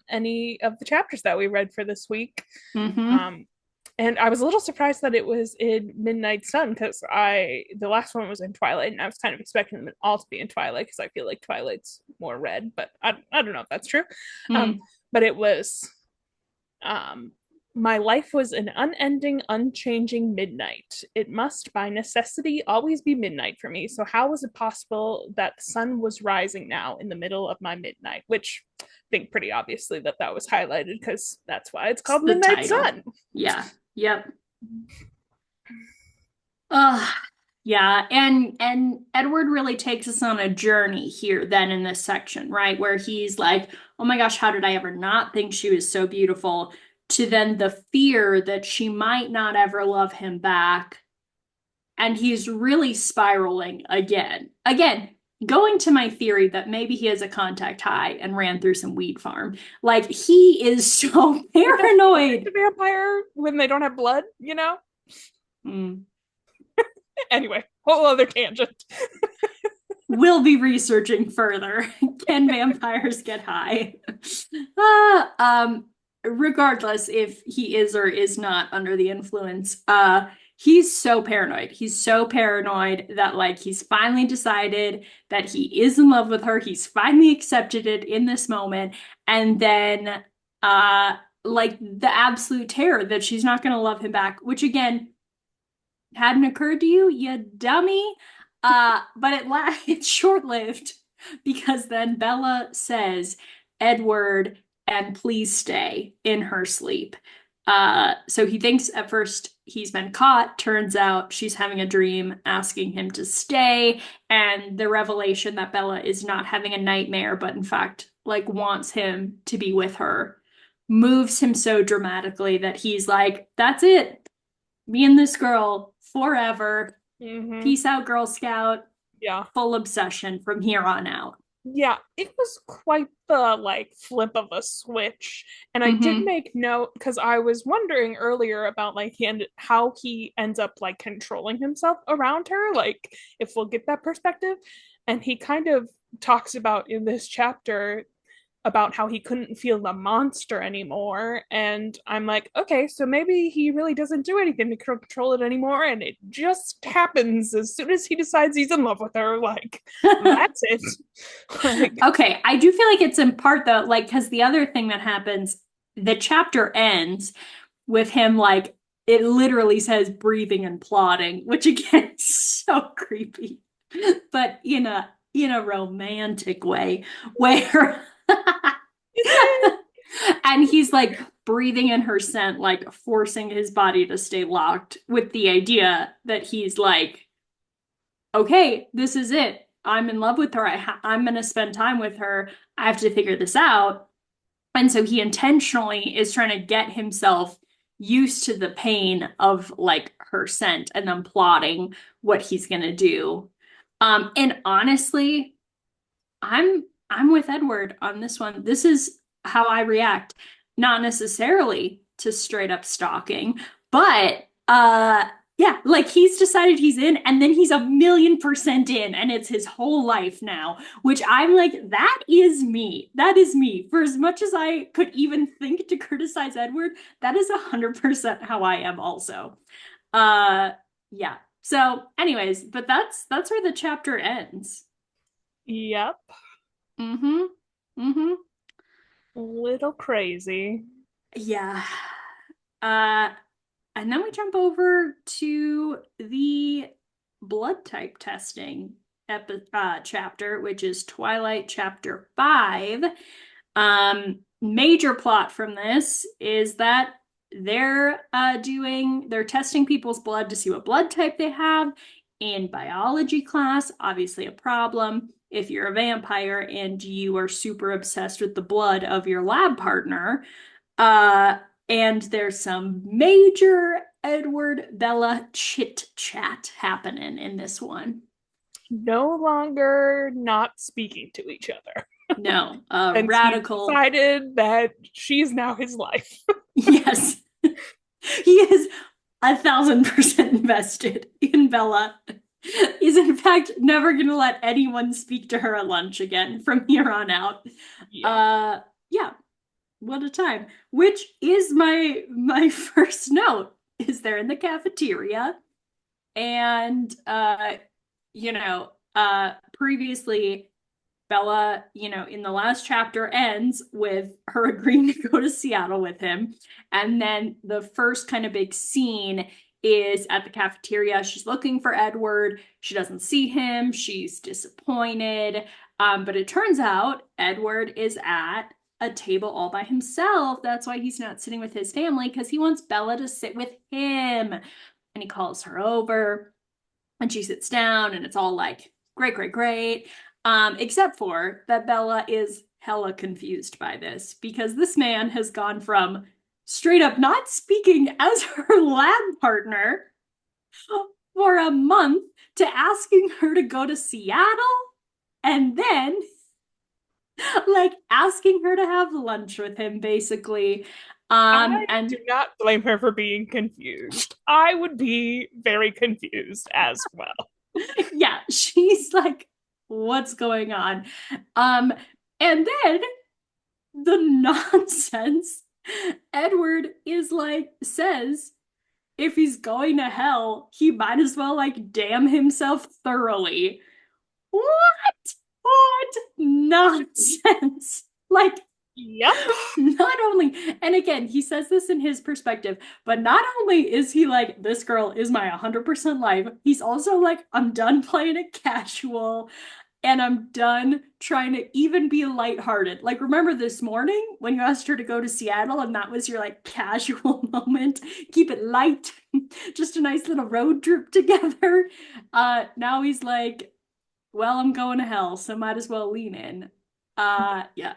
any of the chapters that we read for this week. Mm-hmm. Um, and I was a little surprised that it was in Midnight Sun because I the last one was in Twilight and I was kind of expecting them all to be in Twilight because I feel like Twilight's more red, but I don't know if that's true. Um, Mm. but it was um My life was an unending, unchanging midnight. It must, by necessity, always be midnight for me. So, how was it possible that the sun was rising now in the middle of my midnight? Which I think pretty obviously that that was highlighted because that's why it's It's called the Midnight title. Sun. Yeah. Yep. Uh, yeah, and Edward really takes us on a journey here then in this section, right? Where he's like, "Oh my gosh, how did I ever not think she was so beautiful?" To then the fear that she might not ever love him back, and he's really spiraling again. Again, going to my theory that maybe he has a contact high and ran through some weed farm. Like he is so Like that's what you think paranoid. the vampire when they don't have blood, you know? Mm. Anyway, whole other tangent. We'll be researching further. Can vampires get high? Regardless if he is or is not under the influence, he's so paranoid. He's so paranoid that like he's finally decided that he is in love with her. He's finally accepted it in this moment, and then uh, like the absolute terror that she's not going to love him back, which again hadn't occurred to you, you dummy. But it's short-lived because then Bella says, Edward, and please stay in her sleep. So he thinks at first he's been caught. Turns out she's having a dream asking him to stay. And the revelation that Bella is not having a nightmare, but in fact, like wants him to be with her, moves him so dramatically that he's like, that's it, me and this girl forever. Mm-hmm. Peace out, Girl Scout. Yeah. Full obsession from here on out. Yeah, it was quite the like flip of a switch. And I did Mm-hmm. make note because I was wondering earlier about like how he ends up like controlling himself around her, like if we'll get that perspective. And he kind of talks about in this chapter about how he couldn't feel the monster anymore. And I'm like, okay, so maybe he really doesn't do anything to control it anymore. And it just happens as soon as he decides he's in love with her. Like, that's it. Like, Okay, I do feel like it's in part though, like, because the other thing that happens, the chapter ends with him like, it literally says breathing and plotting, which again is so creepy, but in a romantic way, where is it? and he's like breathing in her scent, like forcing his body to stay locked with the idea that he's like, okay, this is it. I'm in love with her. I'm going to spend time with her. I have to figure this out. And so he intentionally is trying to get himself used to the pain of like her scent and then plotting what he's going to do. And honestly, I'm with Edward on this one. This is how I react, not necessarily to straight up stalking, but yeah, like he's decided he's in and then he's 1,000,000% in and it's his whole life now, which I'm like, that is me. That is me. For as much as I could even think to criticize Edward, that is 100% how I am also. Uh yeah. So anyways, but that's where the chapter ends. Yep. Mm-hmm. Mm-hmm. Little crazy. Yeah. Uh, and then we jump over to the blood type testing chapter, which is Twilight chapter 5. Major plot from this is that they're testing people's blood to see what blood type they have in biology class. Obviously a problem if you're a vampire and you are super obsessed with the blood of your lab partner. Uh, and there's some major Edward Bella chit chat happening in this one. No longer not speaking to each other. No, Since he's radical. decided that she's now his life. Yes, he is 1,000% invested in Bella. He's in fact never gonna let anyone speak to her at lunch again from here on out. Yeah. Yeah, what a time. Which is my first note is they're in the cafeteria and previously Bella, in the last chapter ends with her agreeing to go to Seattle with him. And then the first kind of big scene is at the cafeteria. She's looking for Edward. She doesn't see him. She's disappointed. But it turns out Edward is at a table all by himself. That's why he's not sitting with his family, because he wants Bella to sit with him. And he calls her over and she sits down and it's all like, great, great, great. Except for that Bella is hella confused by this because this man has gone from straight up not speaking as her lab partner for a month to asking her to go to Seattle and then like asking her to have lunch with him basically. I And do not blame her for being confused. I would be very confused as well. yeah, she's like, what's going on? Um, and then the nonsense Edward is like says if he's going to hell, he might as well like damn himself thoroughly. What? What nonsense? Like, Yep. not only, and again, he says this in his perspective, but not only is he like, this girl is my 100% life, he's also like, I'm done playing it casual and I'm done trying to even be lighthearted. Like, remember this morning when you asked her to go to Seattle and that was your like casual moment? Keep it light, just a nice little road trip together. Now he's like, well, I'm going to hell, so might as well lean in. Yeah.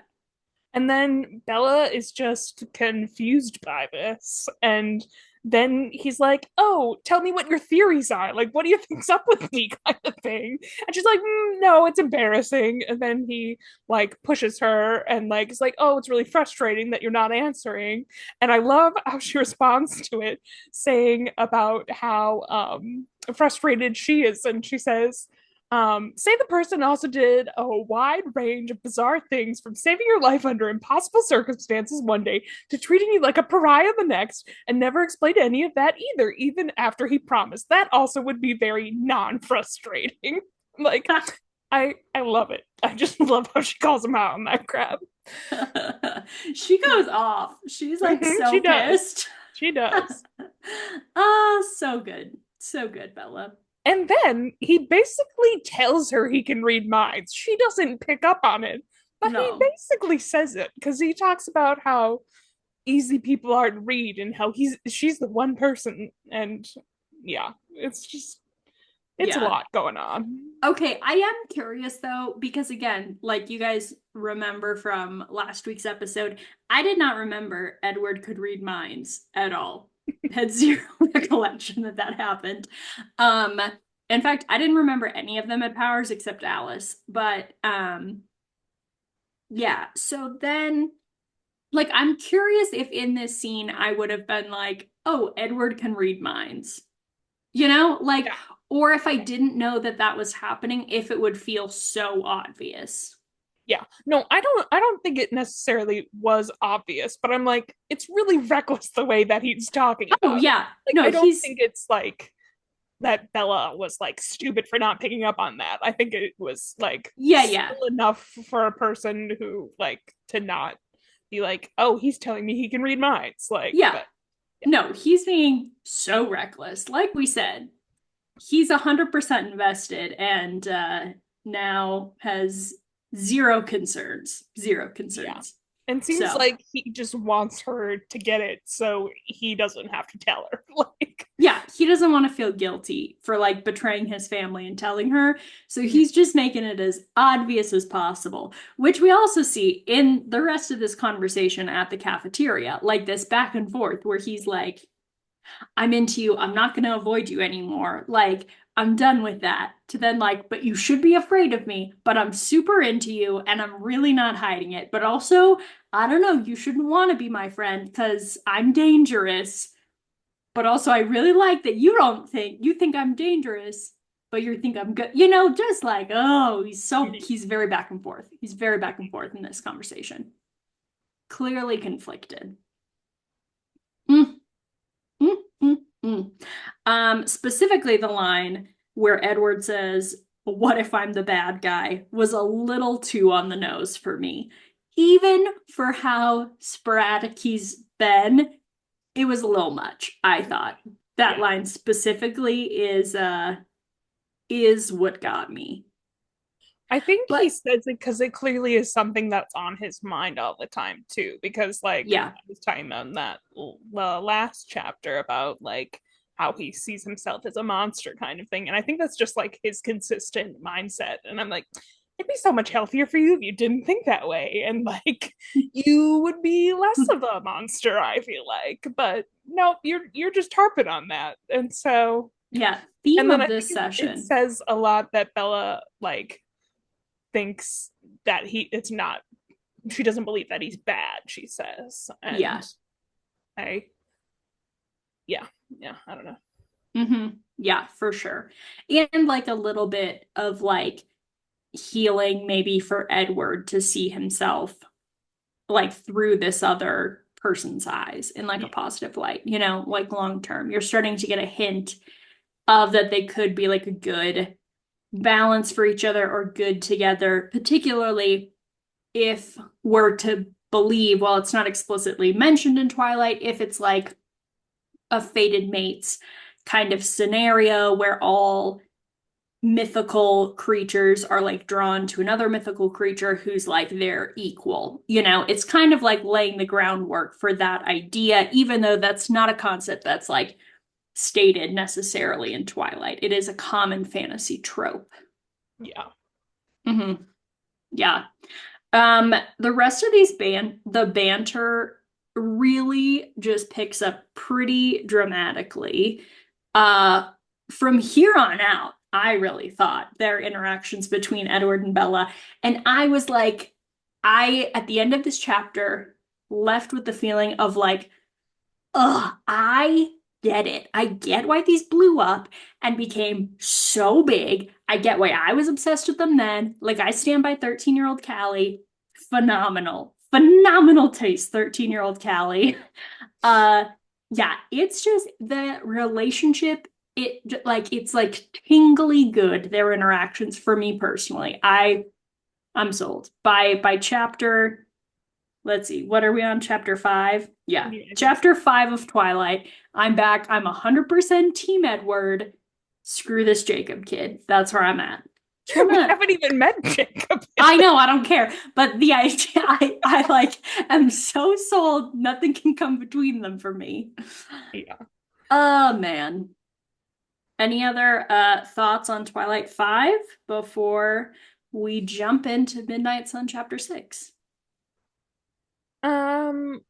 And then Bella is just confused by this. And then he's like, "Oh, tell me what your theories are. Like, what do you think's up with me?" kind of thing. And she's like, "No, it's embarrassing." And then he like pushes her and like is like, "Oh, it's really frustrating that you're not answering." And I love how she responds to it, saying about how frustrated she is. And she says, say the person also did a wide range of bizarre things from saving your life under impossible circumstances one day to treating you like a pariah the next and never explained any of that either, even after he promised. That also would be very non-frustrating. like, I love it. I just love how she calls him out on that crap. She goes off. She's like She so does. pissed. She does. So good. So good, Bella. And then he basically tells her he can read minds. She doesn't pick up on it, but he No. basically says it because he talks about how easy people are to read and how she's the one person. And yeah, it's a Yeah. lot going on. Okay, I am curious though, because again, like you guys remember from last week's episode, I did not remember Edward could read minds at all. Had zero recollection that that happened. Um, in fact, I didn't remember any of them had powers except Alice. But yeah, so then like I'm curious if in this scene I would have been like, "Oh, Edward can read minds." Like, Yeah. or if I didn't know that that was happening, if it would feel so obvious. Yeah. No, I don't think it necessarily was obvious, but I'm like, it's really reckless the way that he's talking Oh, about it. yeah. Like, No, I don't he's, think it's like that Bella was like stupid for not picking up on that. I think it was like yeah, yeah, subtle enough for a person who like to not be like, "Oh, he's telling me he can read minds." Like, yeah. but yeah. No, he's being so reckless. Like we said, he's 100% invested and now has zero concerns. Zero Yeah. concerns. And seems So, like he just wants her to get it so he doesn't have to tell her. Like, yeah, he doesn't want to feel guilty for like betraying his family and telling her. So he's just making it as obvious as possible, which we also see in the rest of this conversation at the cafeteria, like this back and forth where he's like, I'm into you. I'm not going to avoid you anymore. Like, I'm done with that. To then, like, but you should be afraid of me, but I'm super into you and I'm really not hiding it. But also, I don't know, you shouldn't want to be my friend because I'm dangerous. But also, I really like that you think I'm dangerous, but you think I'm good. Just like, oh, he's very back and forth. He's very back and forth in this conversation. Clearly conflicted. Mm, mm, mm, mm. Specifically the line where Edward says, what if I'm the bad guy was a little too on the nose for me. Even for how sporadic he's been, it was a little much, I thought. That Yeah. line specifically is what got me. I think he But says it because it clearly is something that's on his mind all the time too. Because like yeah, I was talking about in that the last chapter about like how he sees himself as a monster kind of thing, and I think that's just like his consistent mindset. And I'm like, it'd be so much healthier for you if you didn't think that way, and like you would be less of a monster. I feel like, but no, you're just harping on that, and so yeah, theme and then of I think this it session. says a lot that Bella like thinks that he it's not she doesn't believe that he's bad, she says. And Yeah. I yeah, yeah, I don't know. Yeah, for sure. And like a little bit of like healing maybe for Edward to see himself like through this other person's eyes in like a Yeah. positive light, like long term. You're starting to get a hint of that they could be like a good balance for each other or good together, particularly if we're to believe, while it's not explicitly mentioned in Twilight, if it's like a fated mates kind of scenario where all mythical creatures are like drawn to another mythical creature who's like their equal. It's kind of like laying the groundwork for that idea, even though that's not a concept that's like stated necessarily in Twilight. It is a common fantasy trope. Yeah. hmm Yeah. The rest of the banter really just picks up pretty dramatically. Uh, from here on out, I really thought their interactions between Edward and Bella, and I was like, at the end of this chapter, left with the feeling of like, ugh, I get it. I get why these blew up and became so big. I get why I was obsessed with them then. Like, I stand by 13-year-old Callie. Phenomenal. Phenomenal taste, 13-year-old Callie. Uh, yeah, it's just the relationship. It's like tingly good, their interactions for me personally. I'm sold. By chapter, let's see, what are we on? Chapter five? Yeah. Yeah, I think so. Chapter five of Twilight. I'm back. I'm 100% Team Edward. Screw this Jacob kid. That's where I'm at. Just We wanna haven't even met Jacob I yet. know, I don't care. But the idea I like am so sold, nothing can come between them for me. Yeah. Oh man. Any other thoughts on Twilight 5 before we jump into Midnight Sun chapter 6?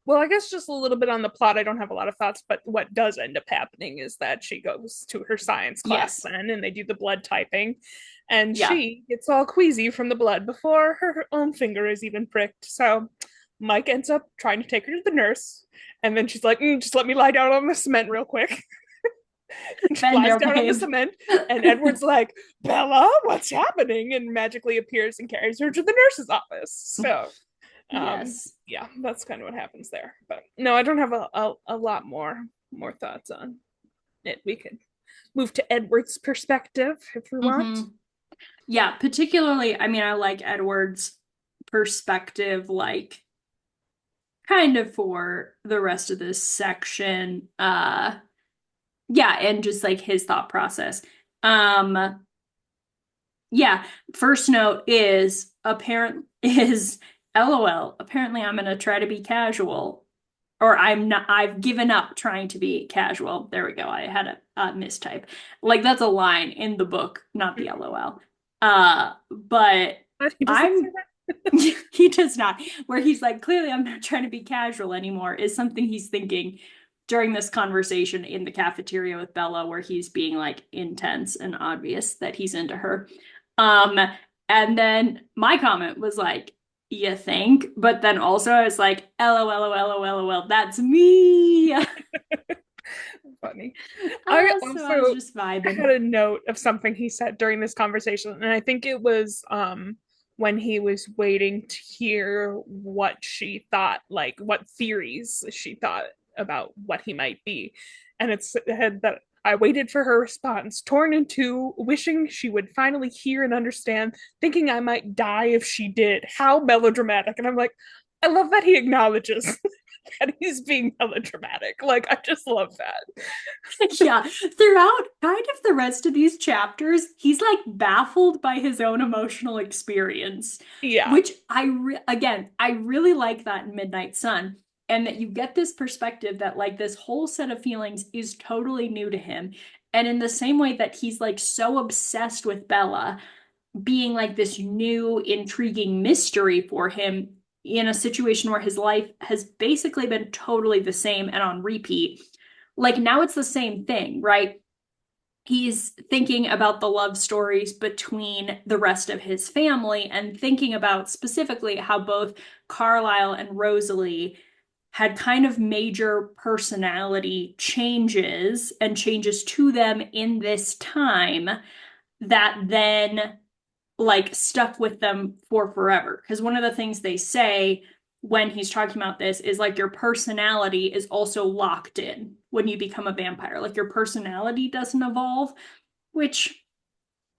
Well, I guess just a little bit on the plot. I don't have a lot of thoughts, but what does end up happening is that she goes to her science class Yes. then and they do the blood typing, and Yeah. she gets all queasy from the blood before her own finger is even pricked. So Mike ends up trying to take her to the nurse, and then she's like, just let me lie down on the cement real quick. And she Been lies there, down on the babe. cement, and Edward's like, Bella, what's happening? And magically appears and carries her to the nurse's office. So Yes. yeah, that's kind of what happens there. But no, I don't have a lot more thoughts on it. We could move to Edward's perspective if we want. hmm Yeah, particularly, I mean, I like Edward's perspective, like kind of for the rest of this section. Yeah, and just like his thought process. Um, yeah, first note is LOL. Apparently I'm gonna try to be casual. Or I'm not, I've given up trying to be casual. There we go. I had a mistype. Like that's a line in the book, not the LOL. But But he doesn't say I'm that. he does not. Where he's like, clearly I'm not trying to be casual anymore, is something he's thinking during this conversation in the cafeteria with Bella, where he's being like intense and obvious that he's into her. Um, and then my comment was like, you think? But then also I was like, LOL, that's me. Funny. I So I was also just had vibing. a note of something he said during this conversation, and I think it was when he was waiting to hear what she thought, like what theories she thought about what he might be. And it had that I waited for her response, torn in two, wishing she would finally hear and understand, thinking I might die if she did. How melodramatic. And I'm like, I love that he acknowledges that he's being melodramatic. Like, I just love that. Yeah, throughout kind of the rest of these chapters, he's like baffled by his own emotional experience, Yeah. which again, I really like that in Midnight Sun, and that you get this perspective that like this whole set of feelings is totally new to him. And in the same way that he's like so obsessed with Bella being like this new intriguing mystery for him in a situation where his life has basically been totally the same and on repeat. Like now it's the same thing, right? He's thinking about the love stories between the rest of his family and thinking about specifically how both Carlisle and Rosalie had kind of major personality changes and changes to them in this time that then like stuck with them for forever. Because one of the things they say when he's talking about this is like your personality is also locked in when you become a vampire. Like your personality doesn't evolve, which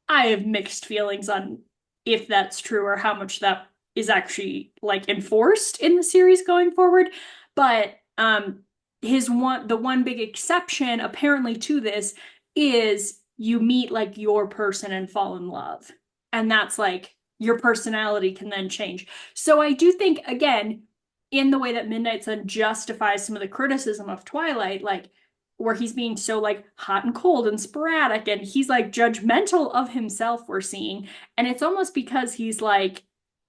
I have mixed feelings on if that's true or how much that is actually like enforced in the series going forward. But the one big exception apparently to this is you meet like your person and fall in love. And that's like your personality can then change. So I do think again, in the way that Midnight Sun justifies some of the criticism of Twilight, like where he's being so like hot and cold and sporadic and he's like judgmental of himself, we're seeing, and it's almost because he's like,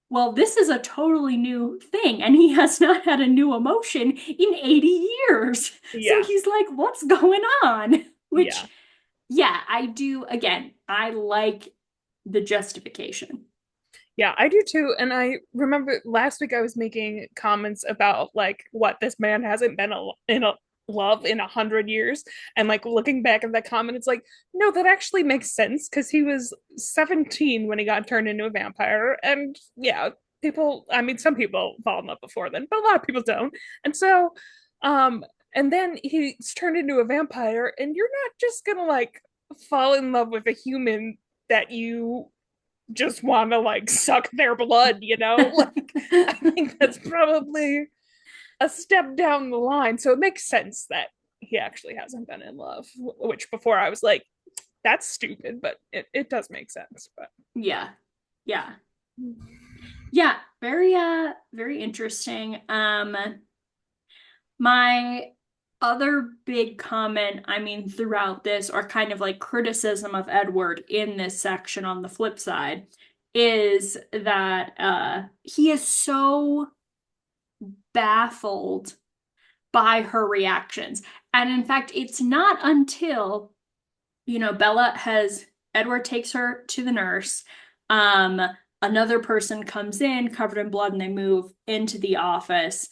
well, this is a totally new thing and he has not had a new emotion in 80 years, so Yeah. he's like, what's going on? Which, Yeah. yeah, I do. Again, I like the justification. Yeah, I do too. And I remember last week I was making comments about like what this man hasn't been in a love in 100 years. And like looking back at that comment, it's like, no, that actually makes sense because he was 17 when he got turned into a vampire. And yeah, people, I mean, some people fall in love before then, but a lot of people don't. And so, um, and then he's turned into a vampire, and you're not just gonna like fall in love with a human that you just want to like suck their blood, you know? Like, I think that's probably a step down the line. So it makes sense that he actually hasn't been in love, which before I was like, that's stupid, but it does make sense. But Yeah. Yeah. Yeah, very interesting. My other big comment, I mean, throughout this, or kind of like criticism of Edward in this section on the flip side, is that he is so baffled by her reactions. And in fact, it's not until, Bella has Edward takes her to the nurse. Um, Another person comes in covered in blood and they move into the office,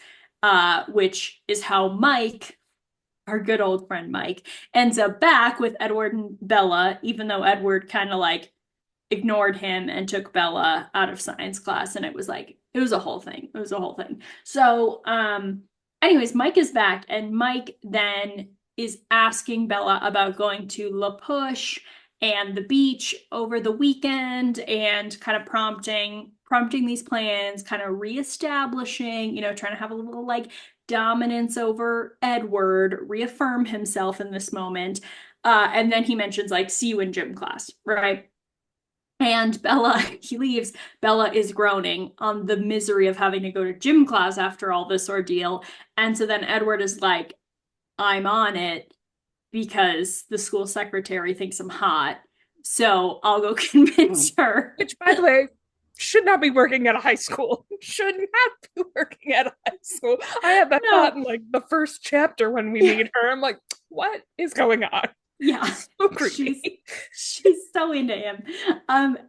which is how Mike, our good old friend Mike, ends up back with Edward and Bella, even though Edward kind of like ignored him and took Bella out of science class. And it was like, it was a whole thing. It was a whole thing. So, anyways, Mike is back, and Mike then is asking Bella about going to La Push and the beach over the weekend and kind of prompting these plans, kind of reestablishing, trying to have a little like dominance over Edward, reaffirm himself in this moment. And then he mentions like, see you in gym class, right? And Bella, he leaves. Bella is groaning on the misery of having to go to gym class after all this ordeal. And so then Edward is like, I'm on it because the school secretary thinks I'm hot. So I'll go convince her. which, by the way, should not be working at a high school. Should not be working at a high school. I had that thought No. in like the first chapter when we Yeah. meet her. I'm like, what is going on? Yeah. So She's creepy. she's so into him.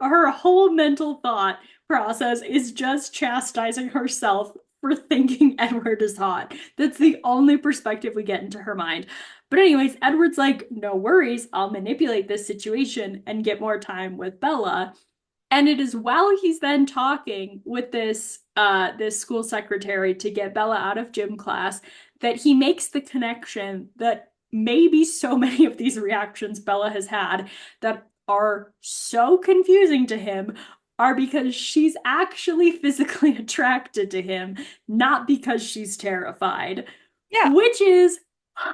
Her whole mental thought process is just chastising herself for thinking Edward is hot. That's the only perspective we get into her mind. But anyways, Edward's like, no worries, I'll manipulate this situation and get more time with Bella. And it is while he's then talking with this school secretary to get Bella out of gym class that he makes the connection that maybe so many of these reactions Bella has had that are so confusing to him are because she's actually physically attracted to him, not because she's terrified, Yeah, which is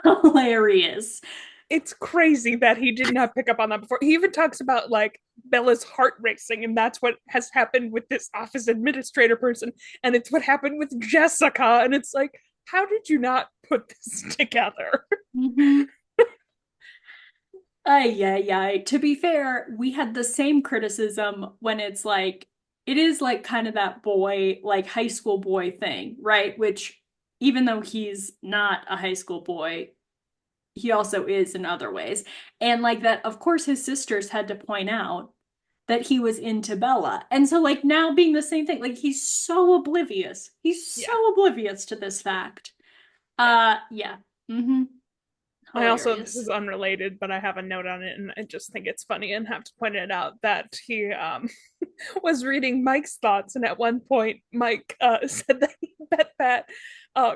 hilarious. it's crazy that he did not pick up on that before. He even talks about like Bella's heart racing, and that's what has happened with this office administrator person, and it's what happened with Jessica. And it's like, how did you not put this together? Mm-hmm. Yeah, yeah. To be fair, we had the same criticism when it's like, it is like kind of that boy, like high school boy thing, right? Which, even though he's not a high school boy, he also is in other ways. And like that, of course, his sisters had to point out that he was into Bella. And so, like, now being the same thing, like, he's so oblivious. He's Yeah, so oblivious to this fact. yeah. Yeah. Mm-hmm. I also, this is Hilarious. unrelated, but I have a note on it, and I just think it's funny and have to point it out that he was reading Mike's thoughts, and at one point, Mike said that he bet that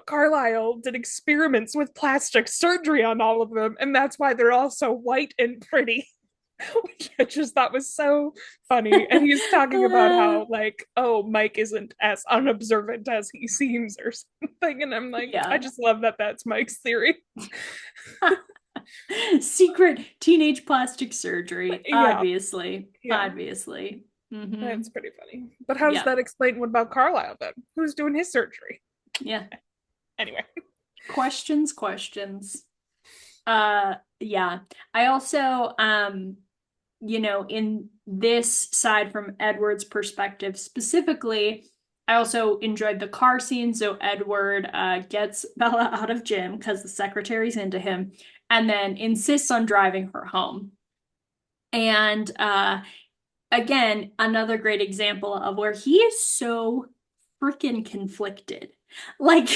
Carlisle did experiments with plastic surgery on all of them, and that's why they're all so white and pretty. Which I just thought was so funny. And he's talking about how, like, oh, Mike isn't as unobservant as he seems or something. And I'm like, I Yeah. just love that that's Mike's theory. Secret teenage plastic surgery, Yeah, obviously. yeah, Obviously. Mm-hmm. that's pretty funny. But how does Yeah. that explain what about Carlisle then? Who's doing his surgery? Yeah. Anyway. Questions, questions. Yeah. I also, in this side from Edward's perspective specifically, I also enjoyed the car scene. So Edward gets Bella out of gym because the secretary's into him, and then insists on driving her home. And again, another great example of where he is so freaking conflicted. Like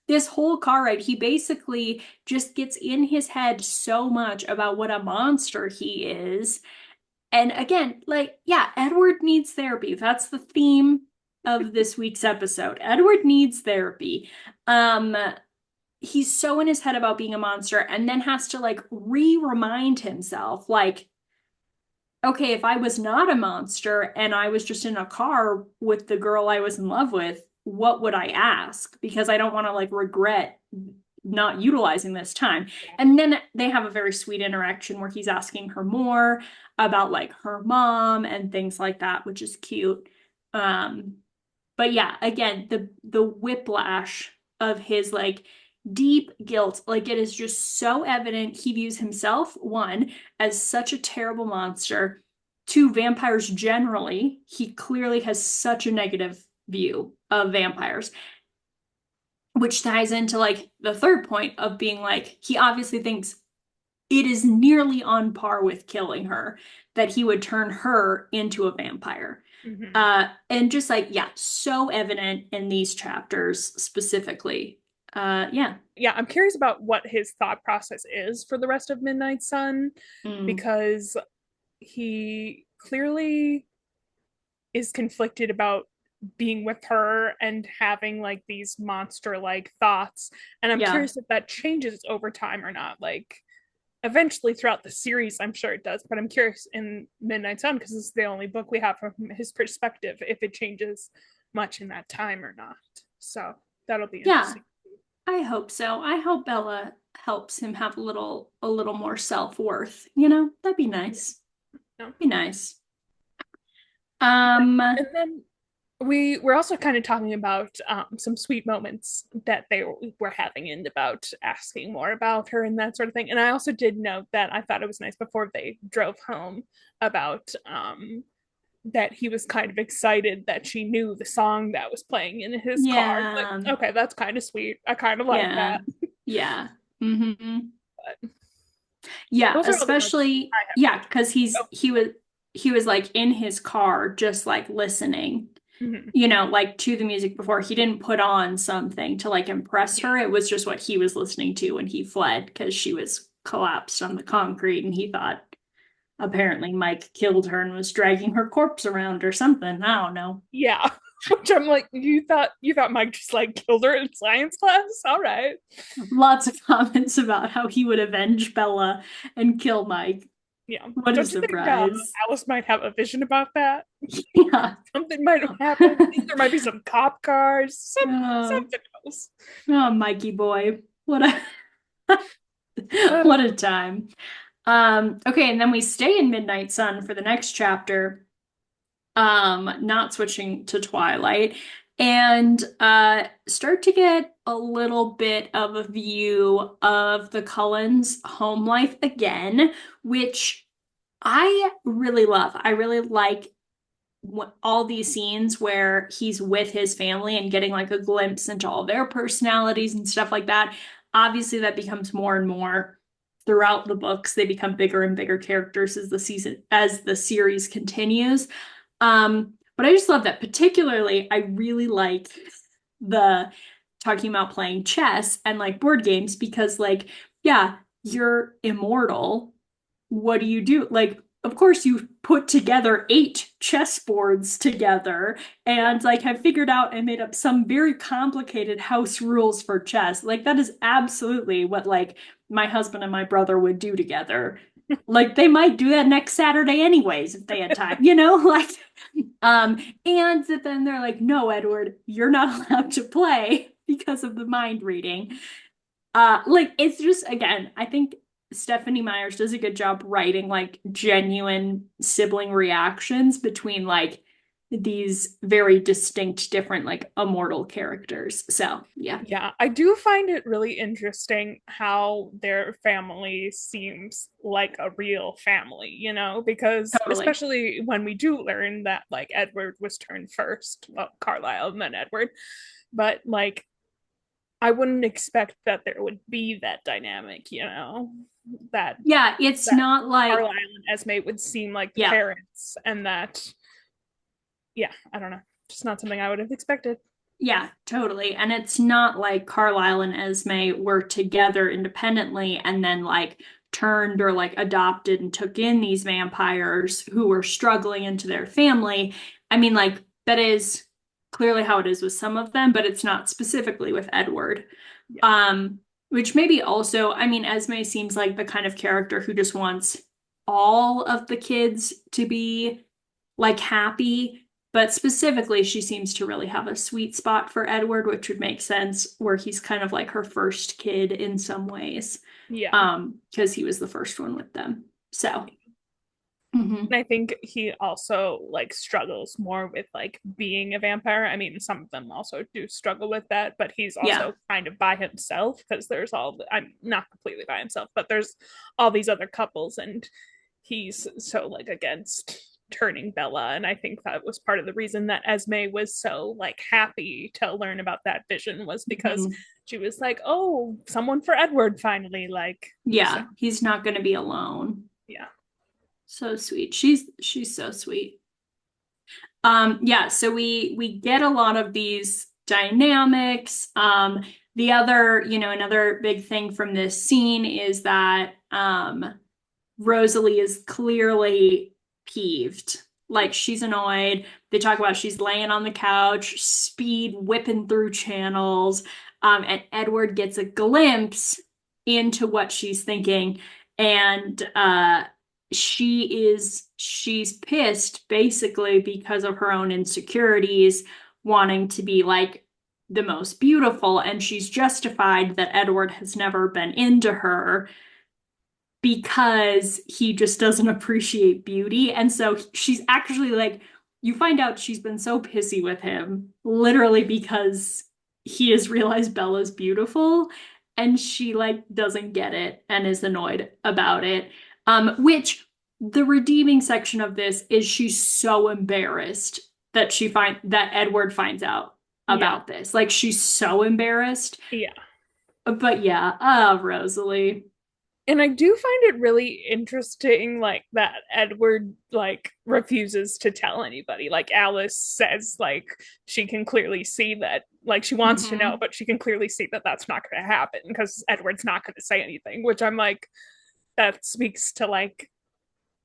this whole car ride, he basically just gets in his head so much about what a monster he is. And again, like, yeah, Edward needs therapy. That's the theme of this week's episode. Edward needs therapy. Um, he's so in his head about being a monster and then has to like re-remind himself, like, okay, if I was not a monster and I was just in a car with the girl I was in love with, what would I ask? Because I don't want to like regret not utilizing this time. And then they have a very sweet interaction where he's asking her more about like her mom and things like that, which is cute. Um, but yeah, again, the whiplash of his like deep guilt, like it is just so evident he views himself, one, as such a terrible monster, two, vampires generally. He clearly has such a negative view of vampires, which ties into like the third point of being like, he obviously thinks it is nearly on par with killing her that he would turn her into a vampire. Mm-hmm. And just like, yeah, so evident in these chapters specifically. Yeah. Yeah, I'm curious about what his thought process is for the rest of Midnight Sun Mm, because he clearly is conflicted about being with her and having like these monster like thoughts. And I'm yeah. curious if that changes over time or not. Like eventually throughout the series, I'm sure it does, but I'm curious in Midnight Sun because this is the only book we have from his perspective if it changes much in that time or not. So that'll be Yeah. interesting. I hope so. I hope Bella helps him have a little more self-worth. You know, that'd be Yeah. nice. No. Be nice. Um, And then we were also kind of talking about some sweet moments that they were having and about asking more about her and that sort of thing. And I also did note that I thought it was nice before they drove home about that he was kind of excited that she knew the song that was playing in his car. Like, yeah. okay, that's kind of sweet. I kind of like Yeah. that. Yeah. Mm-hmm. But Yeah, those are all the notes especially I have yeah, taken. because Oh, he was like in his car just like listening, mhm. like to the music before. He didn't put on something to like impress Yeah, her. It was just what he was listening to when he fled because she was collapsed on the concrete and he thought apparently Mike killed her and was dragging her corpse around or something. I don't know. Yeah. Which I'm like, you thought Mike just like killed her in science class? All right. Lots of comments about how he would avenge Bella and kill Mike. Yeah. What a Don't you think surprise. Alice might have a vision about that? Yeah. Something might have happened. There might be some cop cars, Oh, something else. oh, Mikey boy. What a Uh, what a time. Okay, and then we stay in Midnight Sun for the next chapter, not switching to Twilight, and start to get a little bit of a view of the Cullens' home life again, which I really love. I really like all these scenes where he's with his family and getting like a glimpse into all their personalities and stuff like that. Obviously, that becomes more and more throughout the books. They become bigger and bigger characters as the series continues. But I just love that. Particularly, I really like the talking about playing chess and like board games because, like, yeah, you're immortal. What do you do? Like, of course, you put together 8 chessboards together yeah. and like have figured out and made up some very complicated house rules for chess. Like, that is absolutely what like my husband and my brother would do together. Like, they might do that next Saturday anyways if they had time, like um, and then they're like, no, Edward, you're not allowed to play because of the mind reading. Like it's just again, I think Stephanie Myers does a good job writing like genuine sibling reactions between like these very distinct, different, like immortal characters. So yeah, Yeah, I do find it really interesting how their family seems like a real family, because totally. especially when we do learn that like Edward was turned first, well, Carlisle and then Edward, but like I wouldn't expect that there would be that dynamic, that Yeah, it's that not like Carlisle and Esme would seem like the yeah, parents and that yeah, I don't know. Just not something I would have expected. yeah, totally. And it's not like Carlisle and Esme were together independently and then like turned or like adopted and took in these vampires who were struggling into their family. I mean, like that is clearly how it is with some of them, but it's not specifically with Edward. Yeah. Um, which maybe also, I mean, Esme seems like the kind of character who just wants all of the kids to be like happy. But specifically, she seems to really have a sweet spot for Edward, which would make sense where he's kind of like her first kid in some ways. Yeah. Because he was the first one with them. So, mhm. And I think he also like struggles more with like being a vampire. I mean, some of them also do struggle with that, but he's Yeah. also kind of by himself because there's I'm not completely by himself, but there's all these other couples and he's so like against turning Bella. And I think that was part of the reason that Esme was so like happy to learn about that vision was because Mhm. she was like, oh, someone for Edward finally. Like, so Yeah, he's not going to be alone. yeah. So sweet. She's so sweet. Yeah, so we get a lot of these dynamics. The other, another big thing from this scene is that Rosalie is clearly peeved. Like she's annoyed. They talk about she's laying on the couch, speed whipping through channels, and Edward gets a glimpse into what she's thinking, and she's pissed basically because of her own insecurities, wanting to be like the most beautiful, and she's justified that Edward has never been into her because he just doesn't appreciate beauty. And so she's actually like, you find out she's been so pissy with him, literally because he has realized Bella's beautiful and she like doesn't get it and is annoyed about it. Which the redeeming section of this is she's so embarrassed that that Edward finds out Yeah. about this. Like she's so embarrassed. Yeah. But yeah, Rosalie. And I do find it really interesting, like that Edward like refuses to tell anybody. Like Alice says, like she can clearly see that, like she wants to know, Mhm. but she can clearly see that that's not going to happen because Edward's not going to say anything. Which I'm like, that speaks to like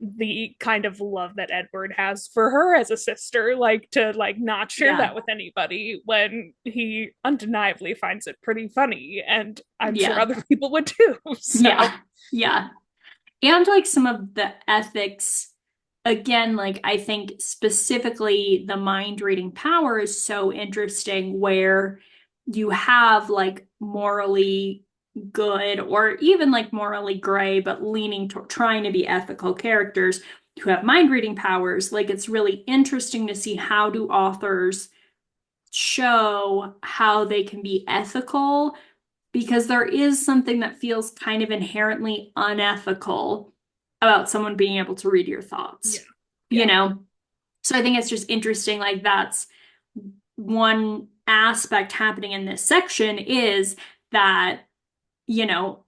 the kind of love that Edward has for her as a sister, like to like not share Yeah. that with anybody when he undeniably finds it pretty funny, and I'm sure Yeah. other people would too. So Yeah. Yeah. And like some of the ethics, again, like I think specifically the mind reading power is so interesting where you have like morally good or even like morally gray, but leaning to trying to be ethical characters who have mind reading powers. Like it's really interesting to see how do authors show how they can be ethical because there is something that feels kind of inherently unethical about someone being able to read your yeah, thoughts, you yeah, know? So I think it's just interesting. Like, that's one aspect happening in this section is that,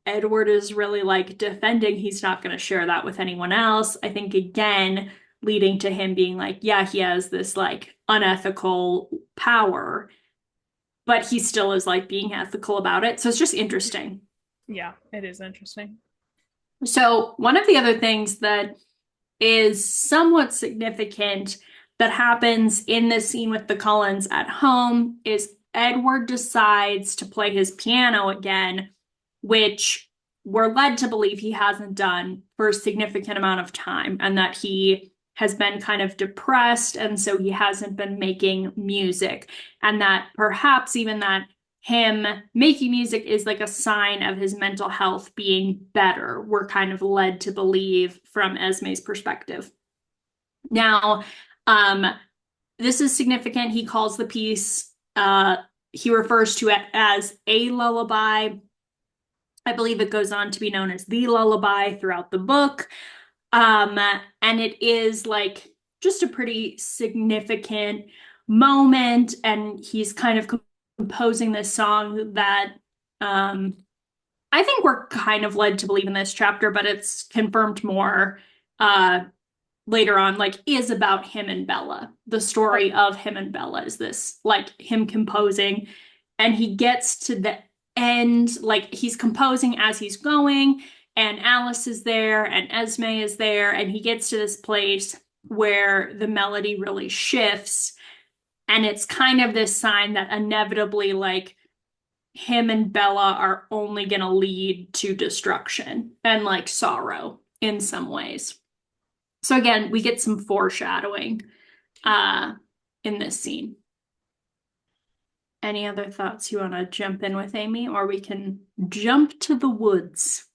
Edward is really like defending he's not going to share that with anyone else. I think, again, leading to him being like, yeah, he has this like unethical power but he still is like being ethical about it. So it's just interesting. yeah. It is interesting. So one of the other things that is somewhat significant that happens in this scene with the Cullens at home is Edward decides to play his piano again, which we're led to believe he hasn't done for a significant amount of time, and that he has been kind of depressed, and so he hasn't been making music, and that perhaps even that him making music is like a sign of his mental health being better. We're kind of led to believe from Esme's perspective. Now, um, this is significant. He calls the piece, he refers to it as a lullaby. I believe it goes on to be known as the lullaby throughout the book. And it is like just a pretty significant moment. And he's kind of composing this song that I think we're kind of led to believe in this chapter, but it's confirmed more uh, later on, like, is about him and Bella. The story Okay. of him and Bella is this, like, him composing, and he gets to the end, like, he's composing as he's going, and Alice is there, and Esme is there, and he gets to this place where the melody really shifts, and it's kind of this sign that inevitably, like, him and Bella are only going to lead to destruction and like sorrow in some ways. So again, we get some foreshadowing uh in this scene. Any other thoughts you want to jump in with, Amy, or we can jump to the woods?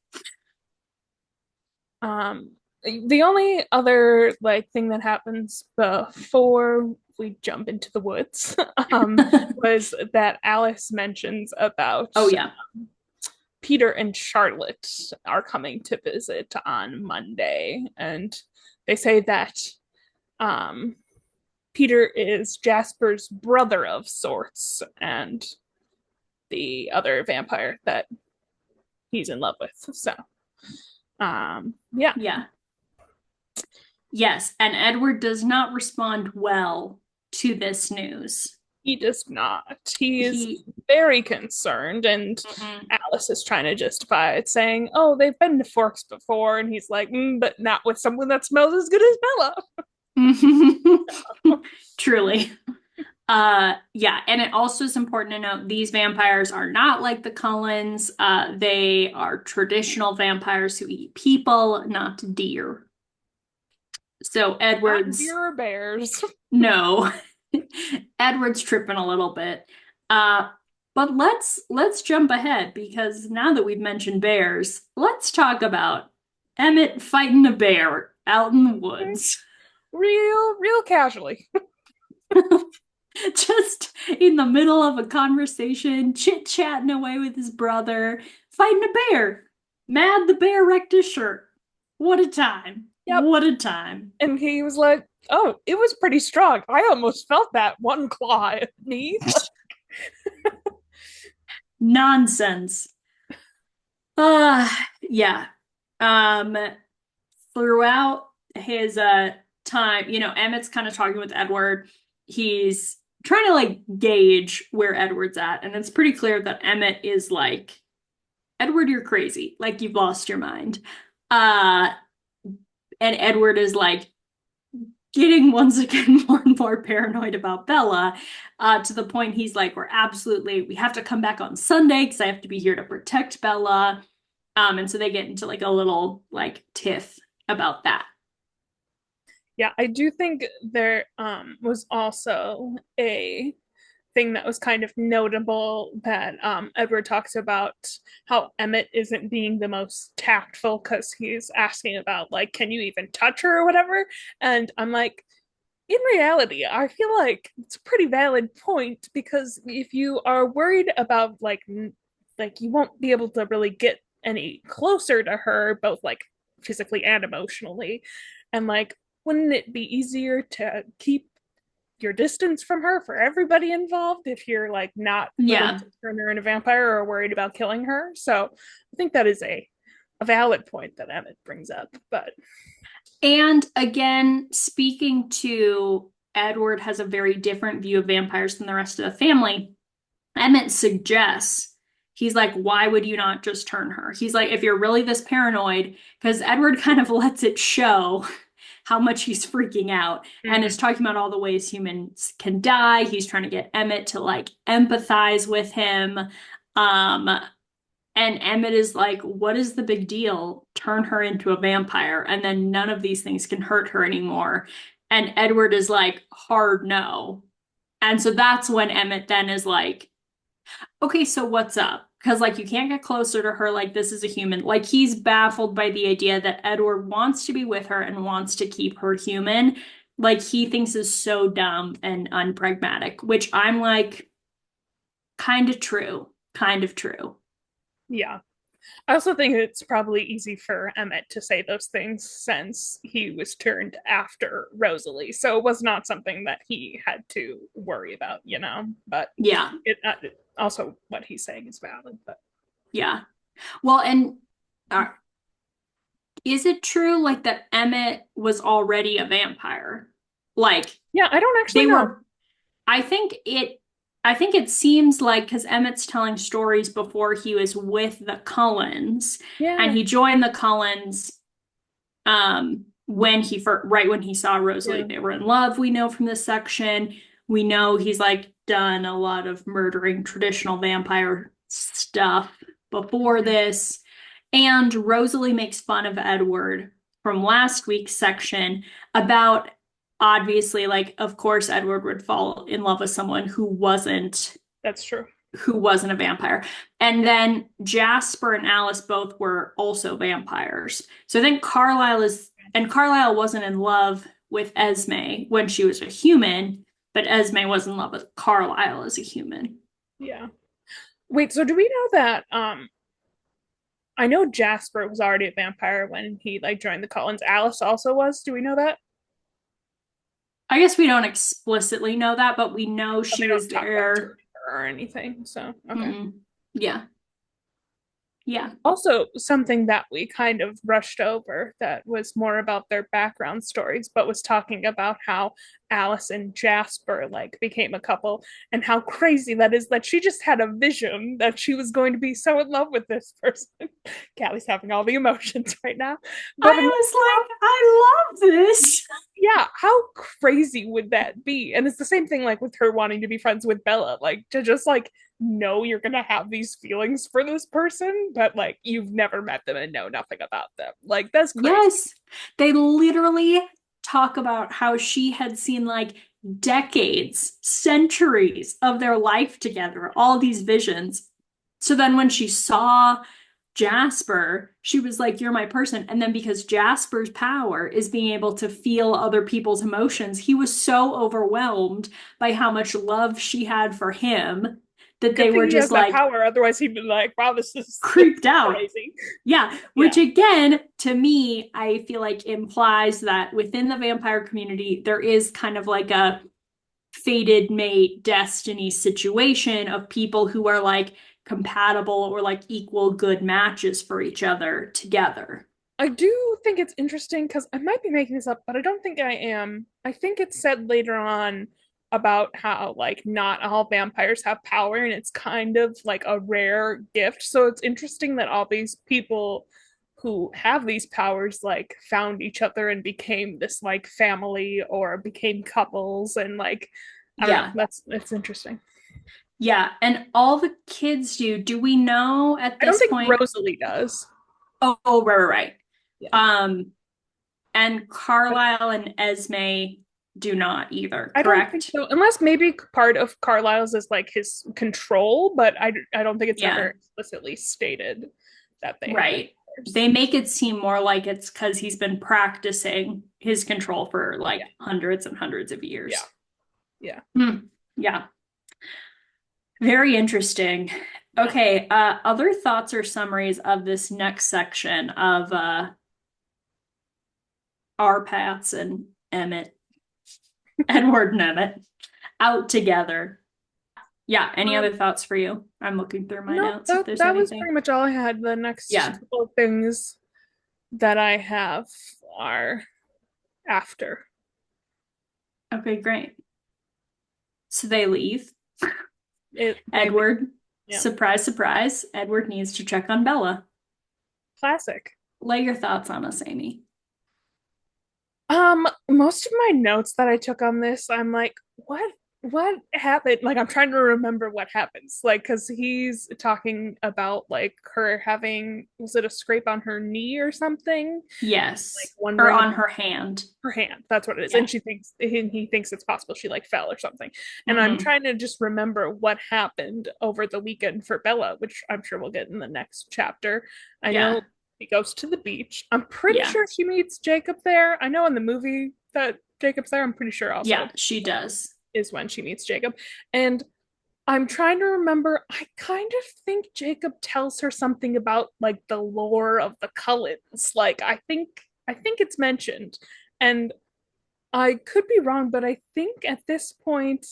Um, the only other like thing that happens before we jump into the woods was that Alice mentions about Oh yeah. Peter and Charlotte are coming to visit on Monday, and they say that um, Peter is Jasper's brother of sorts, and the other vampire that he's in love with. So, yeah, Yeah. Yes, and Edward does not respond well to this news. he does not. He is He very concerned, and Mhm. Alice is trying to justify it, saying, "Oh, they've been to Forks before," and he's like, "But not with someone that smells as good as Bella." Truly. Yeah, and it also is important to note these vampires are not like the Cullens. They are traditional vampires who eat people, not deer. So Not Edward's deer or bears. no. Edward's tripping a little bit. Uh, but let's jump ahead because now that we've mentioned bears, let's talk about Emmett fighting a bear out in the woods. Real casually. Just in the middle of a conversation, chit-chatting away with his brother, fighting a bear. Mad the bear wrecked his shirt. What a time. Yep. What a time. And he was like, "Oh, it was pretty strong. I almost felt that one claw at me." Nonsense. Uh yeah. Um throughout his time, Emmett's kind of talking with Edward. He's trying to like gauge where Edward's at, and it's pretty clear that Emmett is like, Edward, you're crazy. Like you've lost your mind. Uh And Edward is like getting once again more and more paranoid about Bella, to the point he's like, we have to come back on Sunday because I have to be here to protect Bella. And so they get into like a little like tiff about that. Yeah, I do think there was also a thing that was kind of notable that Edward talks about how Emmett isn't being the most tactful because he's asking about like, can you even touch her or whatever? And I'm like, in reality, I feel like it's a pretty valid point because if you are worried about like you won't be able to really get any closer to her, both like physically and emotionally, and like, wouldn't it be easier to keep your distance from her for everybody involved if you're like not willing Yeah. to turn her into a vampire or worried about killing her? So I think that is a valid point that Emmett brings up. But And again, speaking to Edward has a very different view of vampires than the rest of the family. Emmett suggests, he's like, why would you not just turn her? He's like, if you're really this paranoid, because Edward kind of lets it show how much he's freaking out and is talking about all the ways humans can die. He's trying to get Emmett to like empathize with him. Um, and Emmett is like, what is the big deal? Turn her into a vampire, and then none of these things can hurt her anymore. And Edward is like, hard no. And so that's when Emmett then is like, okay, so what's up? Because, like, you can't get closer to her. Like, this is a human. Like, he's baffled by the idea that Edward wants to be with her and wants to keep her human. Like, he thinks is so dumb and unpragmatic, which I'm like, kind of true. Kind of true. yeah, I also think it's probably easy for Emmett to say those things since he was turned after Rosalie. So it was not something that he had to worry about, you know? But Yeah. also what he's saying is valid. But Yeah. Well, and uh, is it true, like, that Emmett was already a vampire? Like, yeah, I don't actually they know. were I think it seems like because Emmett's telling stories before he was with the Cullens, and Yeah, he joined the Cullens when right when he saw Rosalie. yeah, They were in love, we know from this section. We know he's like done a lot of murdering traditional vampire stuff before this. And Rosalie makes fun of Edward from last week's section about, obviously, like, of course Edward would fall in love with someone that's true. who wasn't a vampire. And then Jasper and Alice both were also vampires. So I think Carlisle wasn't in love with Esme when she was a human, but Esme was in love with Carlisle as a human. Yeah. Wait, so do we know that I know Jasper was already a vampire when he like joined the Cullens. Alice also was. Do we know that? I guess we don't explicitly know that, but we know But she they was don't talk about there. turning her or anything. So, okay. Mm-mm. Yeah. Yeah. Also, something that we kind of rushed over that was more about their background stories, but was talking about how Alice and Jasper like became a couple and how crazy that is that she just had a vision that she was going to be so in love with this person. Callie's having all the emotions right now. But I was like, I love this. yeah, how crazy would that be? And it's the same thing like with her wanting to be friends with Bella, like to just like know you're gonna have these feelings for this person, but like you've never met them and know nothing about them. Like that's crazy. Yes. They literally talk about how she had seen like decades, centuries of their life together, all these visions. So then when she saw Jasper, she was like, you're my person. And then because Jasper's power is being able to feel other people's emotions, he was so overwhelmed by how much love she had for him that they Good thing were he just has that like power, otherwise he'd be like, wow, this creeped is out. crazy. Yeah, Yeah. which again, to me, I feel like implies that within the vampire community, there is kind of like a fated mate destiny situation of people who are like compatible or like equal good matches for each other together. I do think it's interesting because I might be making this up, but I don't think I am. I think it's said later on about how like not all vampires have power and it's kind of like a rare gift. So it's interesting that all these people who have these powers like found each other and became this like family or became couples and like I don't know. Yeah. That's interesting. Yeah. And all the kids do. Do we know at I don't this think point? Rosalie does. Oh, right, right, Yeah. right. And Carlisle and Esme do not either, I don't think correct? so, unless maybe part of Carlisle's is like his control, but I don't think it's ever Yeah, explicitly stated that they have any right. powers. They make it seem more like it's because he's been practicing his control for Yeah, like hundreds and hundreds of yeah, years. yeah, Hmm. Yeah, very interesting. yeah. Okay, other thoughts or summaries of this next section of our paths and Emmett, Edward and Emmett out together. Yeah, any Um, other thoughts for you? I'm looking through my no, notes if that there's that was pretty anything. much all I had. The next Yeah. couple of things that I have are after. Okay, great. So they leave. They leave. Edward, Yeah, surprise, surprise, Edward needs to check on Bella. classic. Lay your thoughts on us, Amy. Most of my notes that I took on this, I'm like, what happened? Like, I'm trying to remember what happens. Like, because he's talking about like her having, was it a scrape on her knee or something? Like Yes. Or wondering on about her hand. her hand. That's what it is. Yeah. And he thinks it's possible she like fell or something. And I'm Hmm. trying to just remember what happened over the weekend for Bella, which I'm sure we'll get in the next chapter. I know Yeah. he goes to the beach. I'm pretty Yeah. sure she meets Jacob there. I know in the movie that Jacob's there. I'm pretty sure Yeah, also she does. is when she meets Jacob. And I'm trying to remember. I kind of think Jacob tells her something about like the lore of the Cullens. Like I think it's mentioned. And I could be wrong, but I think at this point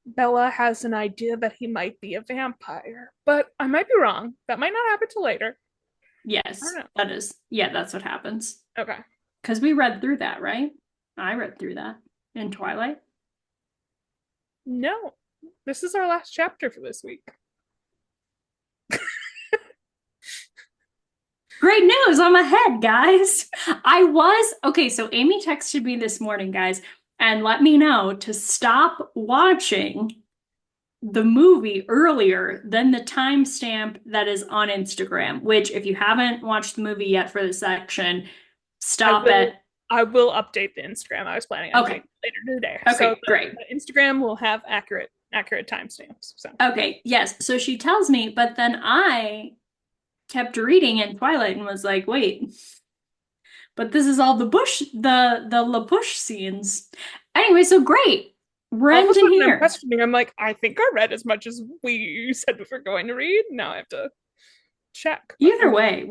Bella has an idea that he might be a vampire. But I might be wrong. That might not happen till later. I don't Yes, know. that is. Yeah, that's what happens. Okay. Because we read through that, right? I read through that in Twilight. No. This is our last chapter for this week. Great news, I'm ahead, guys. Okay, so Amy texted me this morning, guys, and let me know to stop watching the movie earlier than the timestamp that is on Instagram, which if you haven't watched the movie yet for this section, I stop will at. I will update the Instagram. I was planning on doing Okay. it later today. So Okay, great. the Instagram will have accurate timestamps. So Okay, yes. So she tells me, but then I kept reading in Twilight and was like, wait, but this is all the La Bush scenes. Anyway, so great. We're all of a ending sudden I'm here. questioning. I'm like, I think I read as much as we said we were going to read. Now I have to check. But Either I'm way,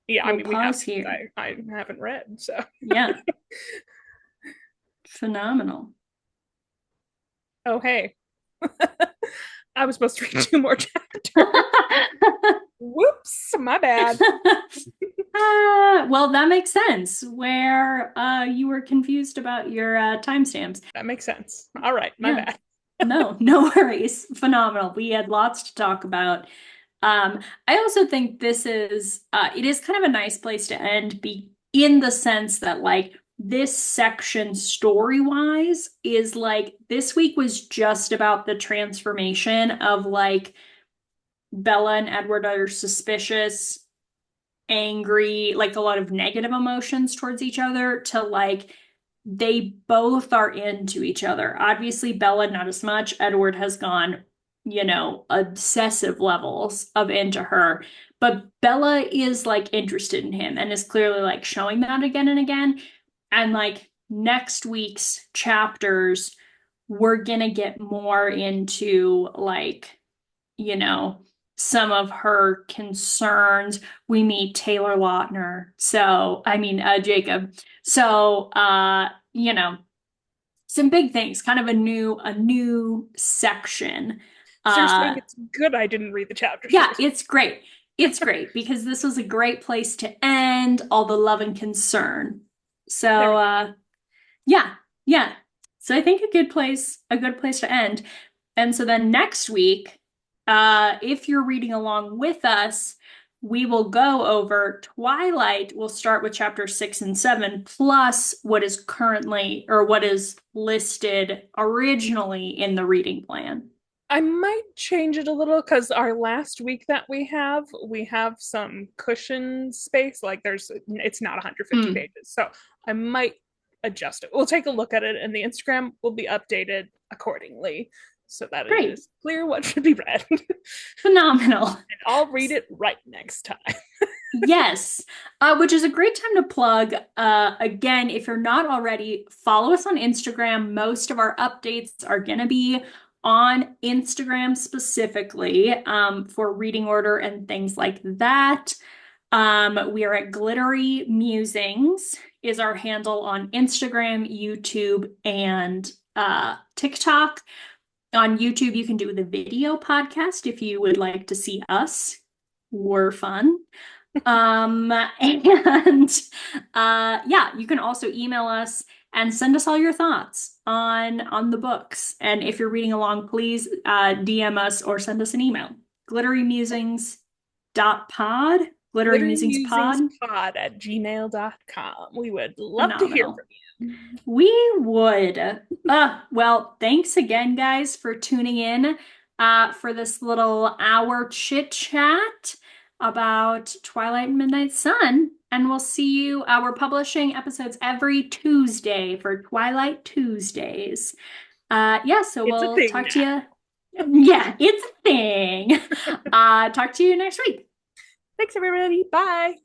yeah, I we'll mean we have pause here. I haven't read, so Yeah, phenomenal. oh hey. I was supposed to read two more chapters. Whoops, my bad. Well, that makes sense where you were confused about your timestamps. That makes sense. All right, my Yeah, bad. no, no worries. Phenomenal. We had lots to talk about. I also think this is it is kind of a nice place to end be in the sense that like this section story-wise is like this week was just about the transformation of like Bella and Edward are suspicious, angry, like a lot of negative emotions towards each other to like they both are into each other. Obviously, Bella, not as much. Edward has gone, obsessive levels of into her. But Bella is like interested in him and is clearly like showing that again and again. And like next week's chapters, we're gonna get more into like, you know, some of her concerns. We meet Taylor Lautner. So, I mean, Jacob. So, some big things, kind of a new section. So you're saying Uh, it's good I didn't read the chapters for yeah, this week. it's great. It's great because this was a great place to end all the love and concern. There So, we go. yeah, yeah. So I think a good place to end. And so then next week, if you're reading along with us, we will go over Twilight. We'll start with chapter 6 and 7, plus what is currently or what is listed originally in the reading plan. I might change it a little because our last week that we have some cushion space. Like it's not 150 Mm, pages. So I might adjust it. We'll take a look at it and the Instagram will be updated accordingly so that it great. is clear what should be read. And Phenomenal. I'll read it right next time. Yes, which is a great time to plug. Again, if you're not already, follow us on Instagram. Most of our updates are going to be on Instagram specifically for reading order and things like that. We are at Glittery Musings is our handle on Instagram, YouTube, and TikTok. On YouTube, you can do the video podcast if you would like to see us. We're fun. And yeah, you can also email us and send us all your thoughts on the books. And if you're reading along, please DM us or send us an email. glitterymusings.pod, glitterymusingspod. glitterymusingspod@gmail.com. We would love to hear Phenomenal. from you. We would. Well, thanks again, guys, for tuning in for this little hour chit chat about Twilight and Midnight Sun. And we'll see you. We're publishing episodes every Tuesday for Twilight Tuesdays. Yeah, so It's a we'll thing talk to now. you. Yeah, it's a thing. Talk to you next week. Thanks, everybody. Bye.